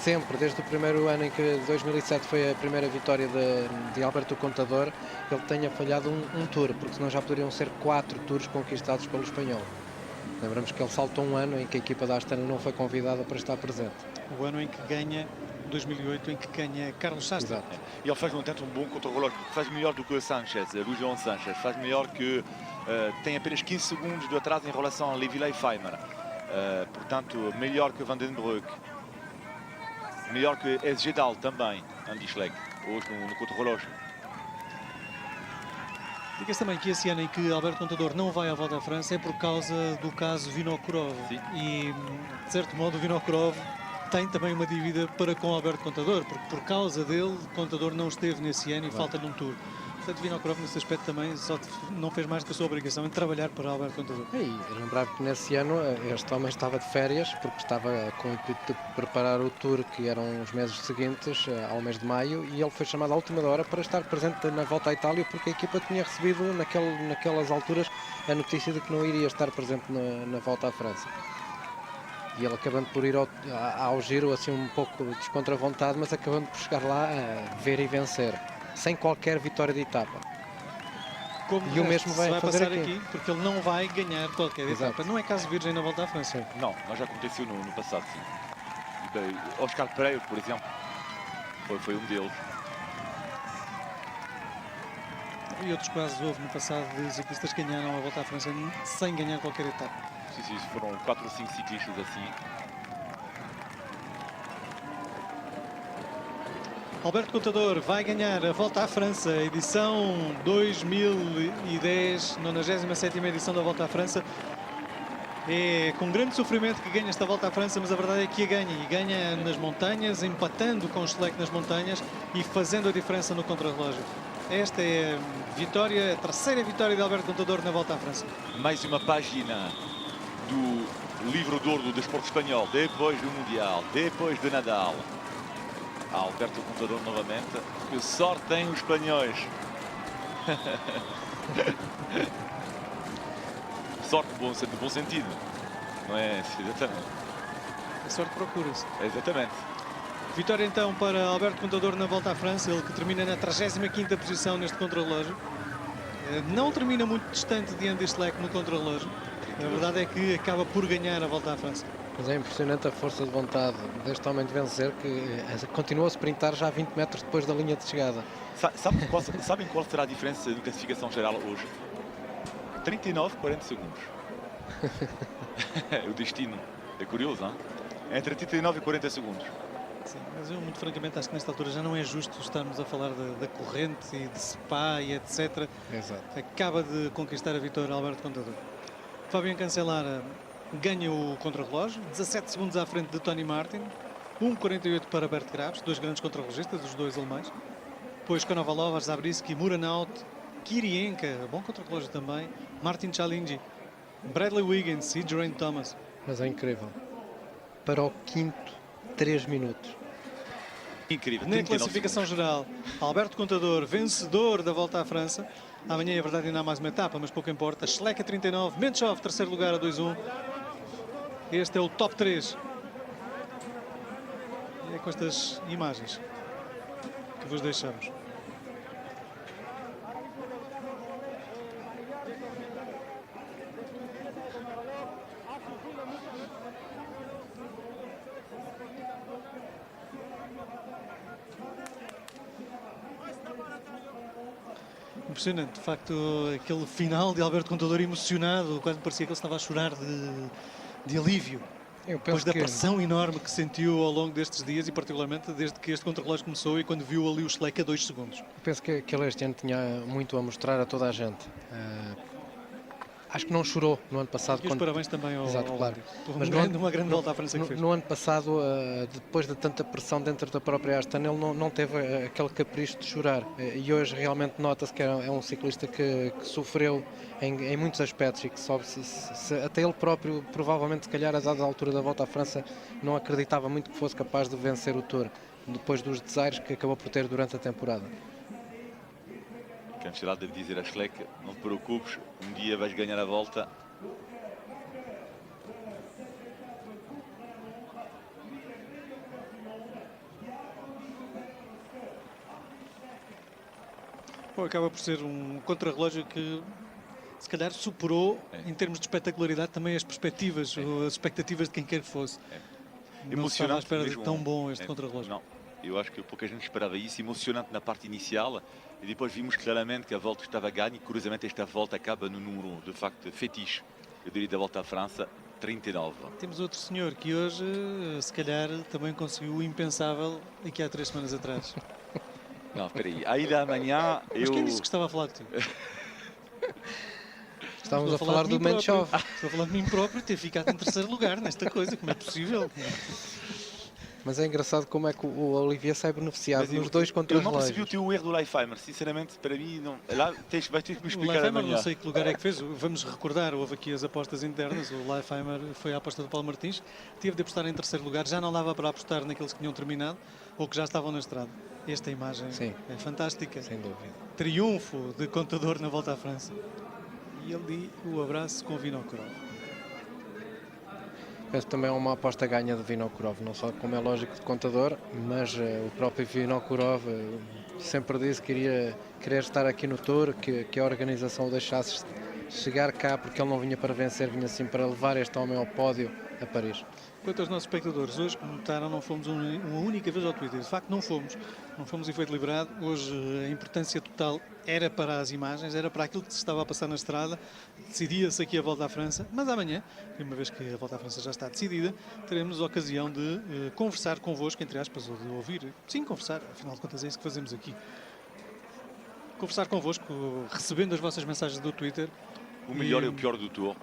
sempre, desde o primeiro ano em que 2007 foi a primeira vitória de Alberto Contador, ele tenha falhado um tour, porque senão já poderiam ser 4 tours conquistados pelo espanhol. Lembramos que ele saltou um ano em que a equipa da Astana não foi convidada para estar presente. O ano em que ganha, 2008, em que ganha Carlos Sastre. Exato. E ele faz, no entanto, um bom contrarrelógio, faz melhor do que o Sanchez, Luís Leão Sanches, faz melhor que tem apenas 15 segundos de atraso em relação a Levi Leipheimer. Portanto, melhor que Van den Broek. Melhor que Esgedal também, Andy Schleck, hoje no contrarrelógio. Diga-se também que esse ano em que Alberto Contador não vai à Volta à França é por causa do caso Vinokurov. Sim. E, de certo modo, o Vinokurov tem também uma dívida para com Alberto Contador, porque por causa dele, Contador não esteve nesse ano e falta-lhe um tour. Portanto, Vinokurov, nesse aspecto, também só não fez mais que a sua obrigação em trabalhar para Alberto Contador. E lembrar que nesse ano este homem estava de férias, porque estava com o intuito de preparar o tour, que eram os meses seguintes, ao mês de maio, e ele foi chamado à última hora para estar presente na Volta à Itália, porque a equipa tinha recebido naquelas alturas a notícia de que não iria estar presente na Volta à França. E ele acabando por ir ao giro assim um pouco descontra vontade, mas acabando por chegar lá a ver e vencer, sem qualquer vitória de etapa. Como E o mesmo vai fazer passar aqui, porque ele não vai ganhar qualquer etapa. Não é caso virgem na Volta à França. Sim. Não, mas já aconteceu no passado, sim. Oscar Pereira, por exemplo, foi um deles. E outros casos houve no passado de ciclistas que ganharam a Volta à França sem ganhar qualquer etapa. Sim, foram 4 ou 5 ciclistas assim. Alberto Contador vai ganhar a Volta à França, edição 2010, 97ª edição da Volta à França. É com grande sofrimento que ganha esta Volta à França, mas a verdade é que a ganha. E ganha nas montanhas, empatando com o Schleck nas montanhas e fazendo a diferença no contrarrelógio. Esta é a terceira vitória de Alberto Contador na Volta à França. Mais uma página do livro de ouro do desporto espanhol, depois do Mundial, depois de Nadal. Alberto Contador novamente. Que sorte têm os espanhóis. Sorte de bom sentido. Não é? Exatamente. A sorte procura-se. Exatamente. Vitória então para Alberto Contador na Volta à França, ele que termina na 35ª posição neste contrarrelógio. Não termina muito distante de Andy Schleck no contrarrelógio. A verdade é que acaba por ganhar a Volta à França. Mas é impressionante a força de vontade deste homem de vencer, que continua a sprintar já 20 metros depois da linha de chegada. Sabem qual será a diferença de classificação geral hoje? 39, 40 segundos. O destino é curioso, hein? Entre 39 e 40 segundos. Sim, mas eu, muito francamente, acho que nesta altura já não é justo estarmos a falar da corrente e de Spa e etc. Exato. Acaba de conquistar a vitória Alberto Contador. Fabian Cancellara ganha o contrarrelógio, 17 segundos à frente de Tony Martin, 1,48 para Bert Graves, dois grandes contrarrelogistas, os dois alemães. Depois Konovalov, Zabriskie, Muranaut, Kirienka, bom contrarrelógio também, Martin Chalingi, Bradley Wiggins e Geraint Thomas. Mas é incrível. Para o quinto, 3 minutos. Incrível. Na classificação geral, Alberto Contador, vencedor da Volta à França. Amanhã, é verdade, ainda há mais uma etapa, mas pouco importa. Schleck a 39, Menchov, terceiro lugar a 2-1. Este é o top 3. E é com estas imagens que vos deixamos. Impressionante, de facto, aquele final de Alberto Contador emocionado, quase me parecia que ele estava a chorar de alívio. Eu Depois penso da que pressão enorme que sentiu ao longo destes dias e particularmente desde que este contrarrelógio começou e quando viu ali o Schleck a 2 segundos. que ele este ano tinha muito a mostrar a toda a gente. Acho que não chorou no ano passado. E os parabéns também ao Exato, claro. Mas uma grande volta à França que fez. No ano passado, depois de tanta pressão dentro da própria Aston, ele não teve aquele capricho de chorar. E hoje realmente nota-se que é um ciclista que sofreu em muitos aspectos e que sobe, até ele próprio, provavelmente, se calhar, a dada altura da volta à França, não acreditava muito que fosse capaz de vencer o Tour, depois dos desaires que acabou por ter durante a temporada. Cancelado deve dizer a Schleck, não te preocupes, um dia vais ganhar a volta. Bom, acaba por ser um contrarrelógio que se calhar superou em termos de espetacularidade também as perspectivas, ou as expectativas de quem quer que fosse. Não se estava à espera de tão bom este contrarrelógio. Não, eu acho que pouca gente esperava isso, emocionante na parte inicial. E depois vimos claramente que a volta estava ganha e curiosamente esta volta acaba no número de facto fetiche, eu diria, da Volta à França, 39. Temos outro senhor que hoje se calhar também conseguiu o impensável aqui há 3 semanas atrás. Não, espera aí, ainda amanhã Mas quem disse que estava a falar contigo? Estávamos a falar do Menchov. Estou a falar de mim próprio ter ficado em terceiro lugar nesta coisa, como é possível? Mas é engraçado como é que o Olivier sai beneficiado nos dois Eu não contrarrelógios. percebi o teu erro do Leifheimer, sinceramente, para mim, não. Lá vais ter que me O explicar Leifheimer amanhã. não sei que lugar é que fez, vamos recordar, houve aqui as apostas internas, o Leifheimer foi a aposta do Paulo Martins, teve de apostar em terceiro lugar, já não dava para apostar naqueles que tinham terminado ou que já estavam na estrada. Esta imagem é fantástica. Sem dúvida. Triunfo de Contador na Volta à França. E ali o abraço com Vinokurov. Penso que também é uma aposta ganha de Vinokurov, não só como é lógico de Contador, mas o próprio Vinokurov sempre disse que querer estar aqui no Tour, que a organização o deixasse chegar cá, porque ele não vinha para vencer, vinha sim para levar este homem ao pódio a Paris. Quanto aos nossos espectadores, hoje, como notaram, não fomos uma única vez ao Twitter. De facto, não fomos em efeito liberado. Hoje a importância total era para as imagens, era para aquilo que se estava a passar na estrada. Decidia-se aqui a Volta à França, mas amanhã, uma vez que a Volta à França já está decidida, teremos a ocasião de conversar convosco, entre aspas, ou de ouvir. Sim, conversar, afinal de contas é isso que fazemos aqui. Conversar convosco, recebendo as vossas mensagens do Twitter. O melhor e o pior do Tour.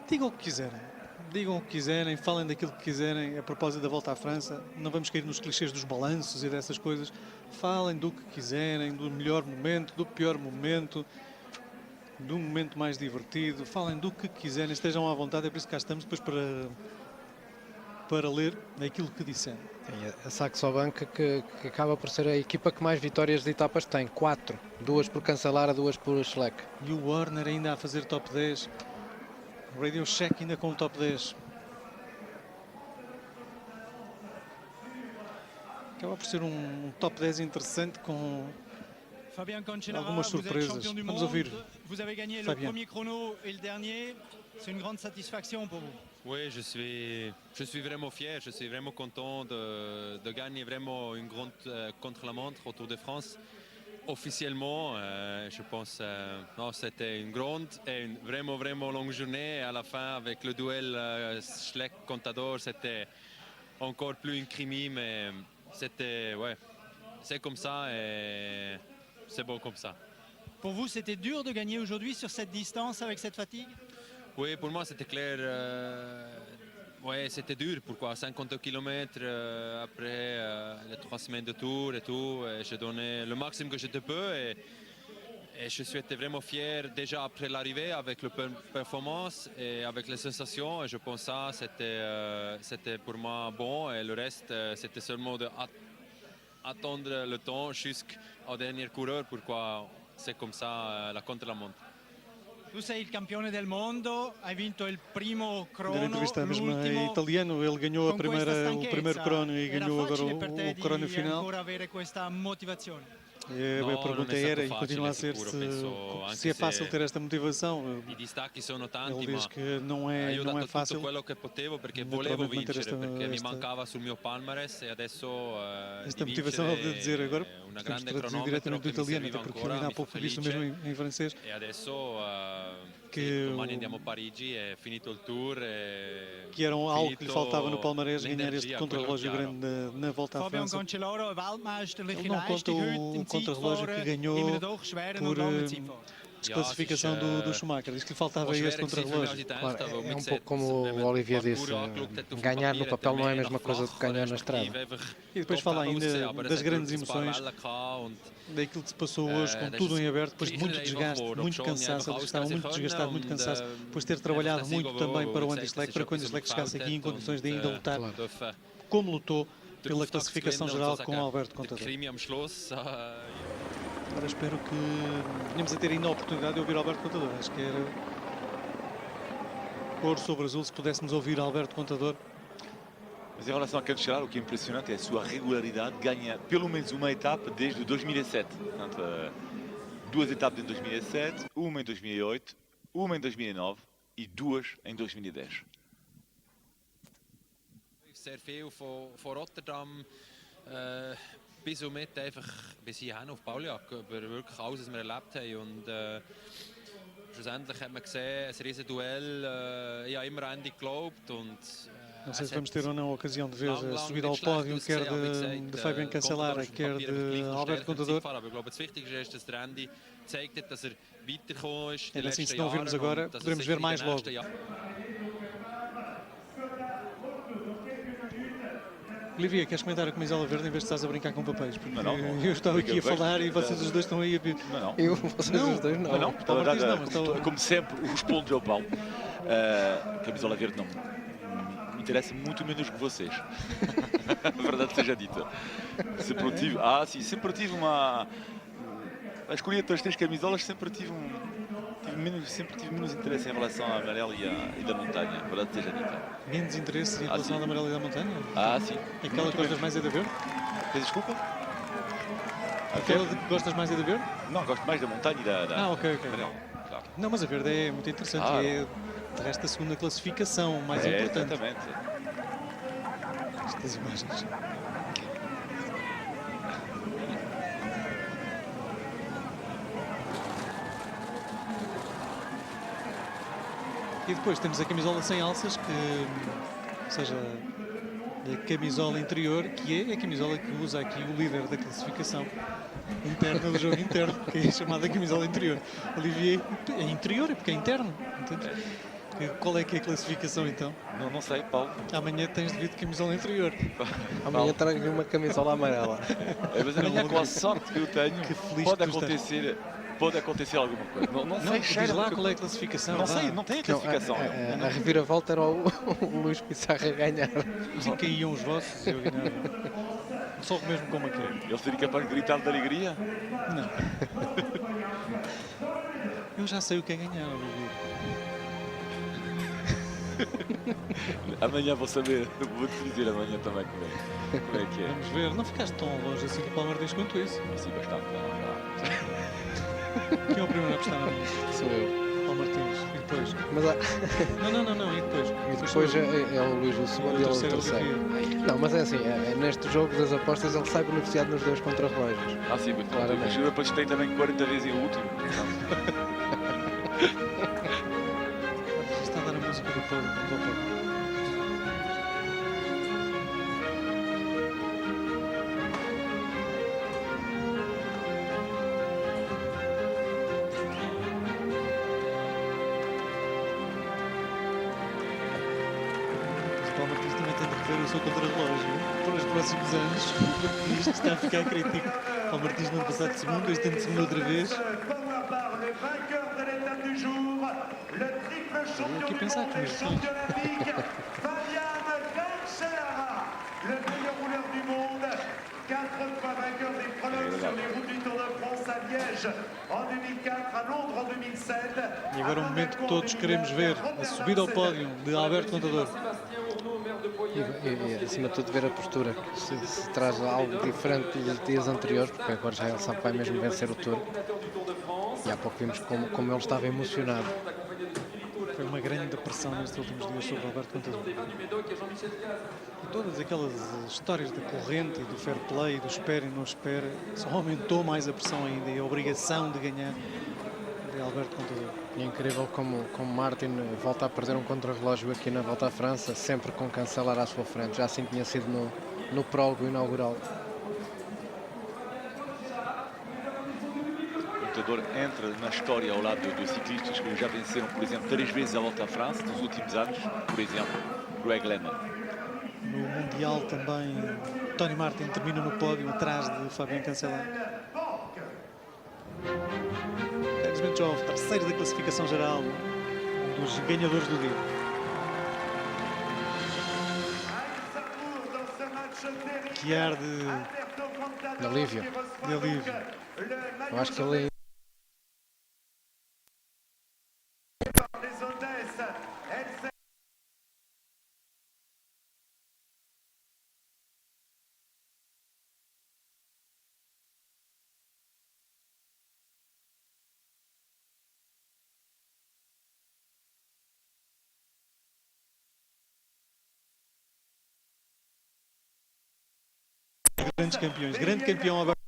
Digam o que quiserem. Digam o que quiserem, falem daquilo que quiserem a propósito da Volta à França. Não vamos cair nos clichês dos balanços e dessas coisas. Falem do que quiserem, do melhor momento, do pior momento, do momento mais divertido. Falem do que quiserem, estejam à vontade. É por isso que cá estamos depois para ler aquilo que disserem. A Saxo Bank que acaba por ser a equipa que mais vitórias de etapas tem. 4. 2 por Cancellara, 2 por Schleck. E o Warner ainda a fazer top 10. Radio Shack ainda com o top 10. Acaba por ser um top 10 interessante com Fabien Cancellara, algumas vous êtes surpresas. champion du Vamos monde, ouvir. vous avez gagné Fabien. le premier chrono et le dernier. C'est une grande satisfaction pour vous. Oui, je suis vraiment fier, je suis vraiment content de gagner vraiment une grande contre-la-montre au Tour de France. Officiellement, je pense que c'était une grande et une vraiment longue journée. Et à la fin, avec le duel Schleck-Contador, c'était encore plus une crime, mais c'était, ouais, c'est comme ça et c'est bon comme ça. Pour vous, c'était dur de gagner aujourd'hui sur cette distance avec cette fatigue? Oui, pour moi c'était clair. Ouais, c'était dur. Pourquoi 52 km après les 3 semaines de tour et tout. Et j'ai donné le maximum que je peux. Et je suis été vraiment fier déjà après l'arrivée avec la performance et avec les sensations. Et je pense que ça c'était pour moi bon. Et le reste, c'était seulement d'attendre le temps jusqu'au dernier coureur. Pourquoi c'est comme ça la contre-la-montre. Tu sei il campione del mondo, hai vinto il primo Da crono, entrevista mesmo em l'ultimo. italiano, ele ganhou a Con questa primeira, o primeiro stanchezza crono e era ganhou agora facile per te o crono di final. ancora avere questa motivazione? E a No, pergunta non è era stato e continua a ser facile, sicuro, penso, se é anche fácil se ter esta motivação. I distacchi sono tanti, Ele diz ma que não é io ho dato tutto fácil. quello che potevo perché volevo Naturalmente manter vincere, perché mi esta mancava sul mio palmarès e adesso esta di motivação vincere de dizer agora, una podemos grande traduzir cronometro diretamente do che mi italiano, serviva até porque ancora, ainda há mi fa pouco visto mesmo felice em francês. e adesso Que sì, o- domani andiamo a Parigi, è finito il tour e Que era algo que lhe finito faltava no palmarés, ganhar este l'energia, contrarrelógio quello è grande na volta à Fabian França. Cancellara, weltmeisterliche Ele não conta Leistung heute o im contrarrelógio que Zeitfahren, ganhou immer doch schweren und por langen Zeitfahren. desclassificação do Schumacher. Diz que lhe faltava was este schwer gewesen für mich als contrarrelógio. ich gedacht Claro, habe, é wie um gesagt, pouco como wenn o man Olivier o disse, parcours angeschaut hat, auf dem ganhar no Papier, papel não é a também mesma nach coisa do que ganhar na flacher, estrada. einfach E depois top fala haben ainda ausgesehen, aber es das hat grandes wirklich ein paar emoções, Wellen gehabt und daquilo que se passou hoje, com das tudo ist em aberto, depois de muito gleich desgaste, einfach muito schon cansaço, einfach ele estava muito ausgegangen desgastado, muito und, cansaço, depois de ter trabalhado muito também para o Andy Schleck, para quando o Schleck chegasse aqui em condições de ainda lutar, Claro. dürfen como lutou pela Auftakt classificação gewinnen geral und com Alberto der Contador. Krimi am Schluss. Agora espero que venhamos a ter ainda a oportunidade de ouvir Alberto Contador. Acho que era cor sobre azul se pudéssemos ouvir Alberto Contador. Mas em relação a Cancellara, o que é impressionante é a sua regularidade. Ganha pelo menos uma etapa desde 2007. Portanto, 2 etapas em 2007, uma em 2008, uma em 2009 e 2 em 2010. Sehr viel von Rotterdam bis und mit einfach bis hierhin auf Pauliac über wirklich alles, was wir erlebt haben. Und schlussendlich hat man gesehen, ein riesen Duell. Ich habe immer an Andy geglaubt und Não sei se vamos ter ou não a ocasião de ver a subida ao pódio, quer de Fabian Cancellara, quer de Alberto Contador. Aber ich glaube, das Wichtigste ist, dass der Andy gezeigt hat, dass weitergekommen ist. Era assim, se não virmos agora, poderemos ver mais logo. Olivia, queres comentar a camisola verde em vez de estás a brincar com papéis? Porque Não, eu estava aqui a falar e vocês os dois estão aí a... Não. Eu, vocês os dois não. Não, Paulo Martins não, mas estava- como sempre, os pontos ao Paulo. Camisola verde não me interessa muito menos que vocês. A verdade seja dita. Sempre tive uma... A escolha das 3 camisolas sempre tive menos interesse em relação à amarela e da montanha. A verdade seja dita. Menos interesse em relação à da amarela e da montanha? Sim. Aquela Muito que gostas menos. mais é da verde? Peço desculpa? Aquela de que gostas mais é da verde? Não, gosto mais da montanha e da Ok. amarela. Claro. Não, mas a verde é muito interessante. Claro. É, de resto, a segunda classificação mais importante. Exatamente. Estas imagens. E depois temos a camisola sem alças, ou seja, a camisola interior, que é a camisola que usa aqui o líder da classificação interna do jogo interno, que é chamada camisola interior. Olivier é interior, é porque é interno. Entendes? Qual é que é a classificação então? Não sei, Paulo. Amanhã tens devido camisola interior. Amanhã trago uma camisola amarela. Mas amanhã, com a sorte que eu tenho, Que feliz pode que tu estás. acontecer alguma coisa. Não Não, sei, diz cheira. lá qual é a classificação. Não vá. sei, não tem a Não, classificação. a reviravolta era o Luís Pissarra a ganhar. Sim, caíam os vossos se eu ganhava. Só o mesmo como aquele. Ele seria capaz de gritar de alegria? Não. Eu já sei o que é ganhar, Olivier. Amanhã vou saber, vou-te dizer amanhã também como é que é. Vamos ver. Não ficaste tão longe assim do Paulo Martins quanto isso. Sim, bastante. Quem é o primeiro a apostar na minha? Sou eu. Paulo Martins. E depois? Mas Não. E depois? e depois é o Luís o segundo e ele o terceiro. Não, mas é assim, neste jogo das apostas ele sai beneficiado nos 2 contrarrelógios. Sim, muito bom. Claramente. Mas eu apostei também 40 vezes em último. Está a dar a música do Paulo. seu contrarrelógio para os próximos anos, porque isto está a ficar crítico. Paulo Martins no ano passado de segundo, este ano de segundo outra vez. Eu aqui a pensar com isto. Le meilleur rouleur du monde, 4 fois vainqueur des prologues sur les routes du Tour de France à Liège en 2004, à Londres en 2007. E agora um momento que todos queremos ver, a subida ao pódio de Alberto Contador. E acima de tudo ver a postura, que se traz algo diferente dos dias anteriores, porque agora já ele sabe que vai mesmo vencer o Tour. E há pouco vimos como ele estava emocionado. Foi uma grande pressão nestes últimos dias sobre Alberto Contador. E todas aquelas histórias da corrente e do fair play, do espera e não espera, só aumentou mais a pressão ainda e a obrigação de ganhar de Alberto Contador. É incrível como Martin volta a perder um contrarrelógio aqui na Volta à França, sempre com Cancellar à sua frente. Já assim tinha sido no prólogo inaugural. Contador entra na história ao lado dos ciclistas que já venceram, por exemplo, 3 vezes a Volta à França nos últimos anos, por exemplo, Greg LeMond. No Mundial também, Tony Martin termina no pódio atrás de Fabien Cancellar. Denis Menchov, terceiro da classificação geral, um dos ganhadores do dia. Que ar De alívio. de alívio. Eu acho que ele Grandes campeões, grande campeão Alberto.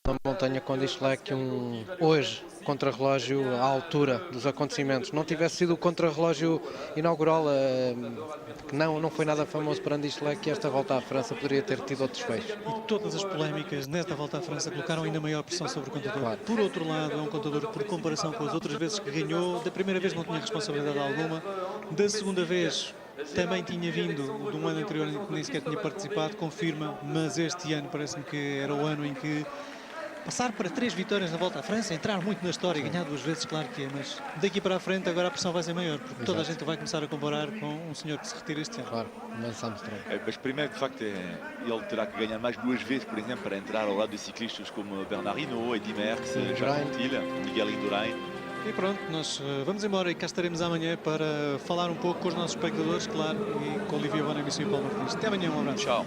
na montanha com Dislek hoje contrarrelógio à altura dos acontecimentos. Não tivesse sido o contrarrelógio inaugural, que não foi nada famoso para Dislek, e esta Volta à França poderia ter tido outros fechos. E todas as polémicas nesta Volta à França colocaram ainda maior pressão sobre o contador. Claro. Por outro lado, é um contador que, por comparação com as outras vezes que ganhou, da primeira vez não tinha responsabilidade alguma, da segunda vez também tinha vindo de um ano anterior em que nem sequer tinha participado, confirma, mas este ano parece-me que era o ano em que passar para 3 vitórias na Volta à França, entrar muito na história, ganhar 2 vezes, claro que é, mas daqui para a frente agora a pressão vai ser maior, porque toda a gente vai começar a comparar com um senhor que se retira este ano. Claro, Lance Armstrong. Mas primeiro, de facto, ele terá que ganhar mais 2 vezes, por exemplo, para entrar ao lado de ciclistas como Bernard Hinault, Eddy Merckx, Jacques Anquetil, Miguel Indurain. E pronto, nós vamos embora e cá estaremos amanhã para falar um pouco com os nossos espectadores, claro, e com Olivia Bonamici e o Paulo Martins. Até amanhã, um abraço. Tchau.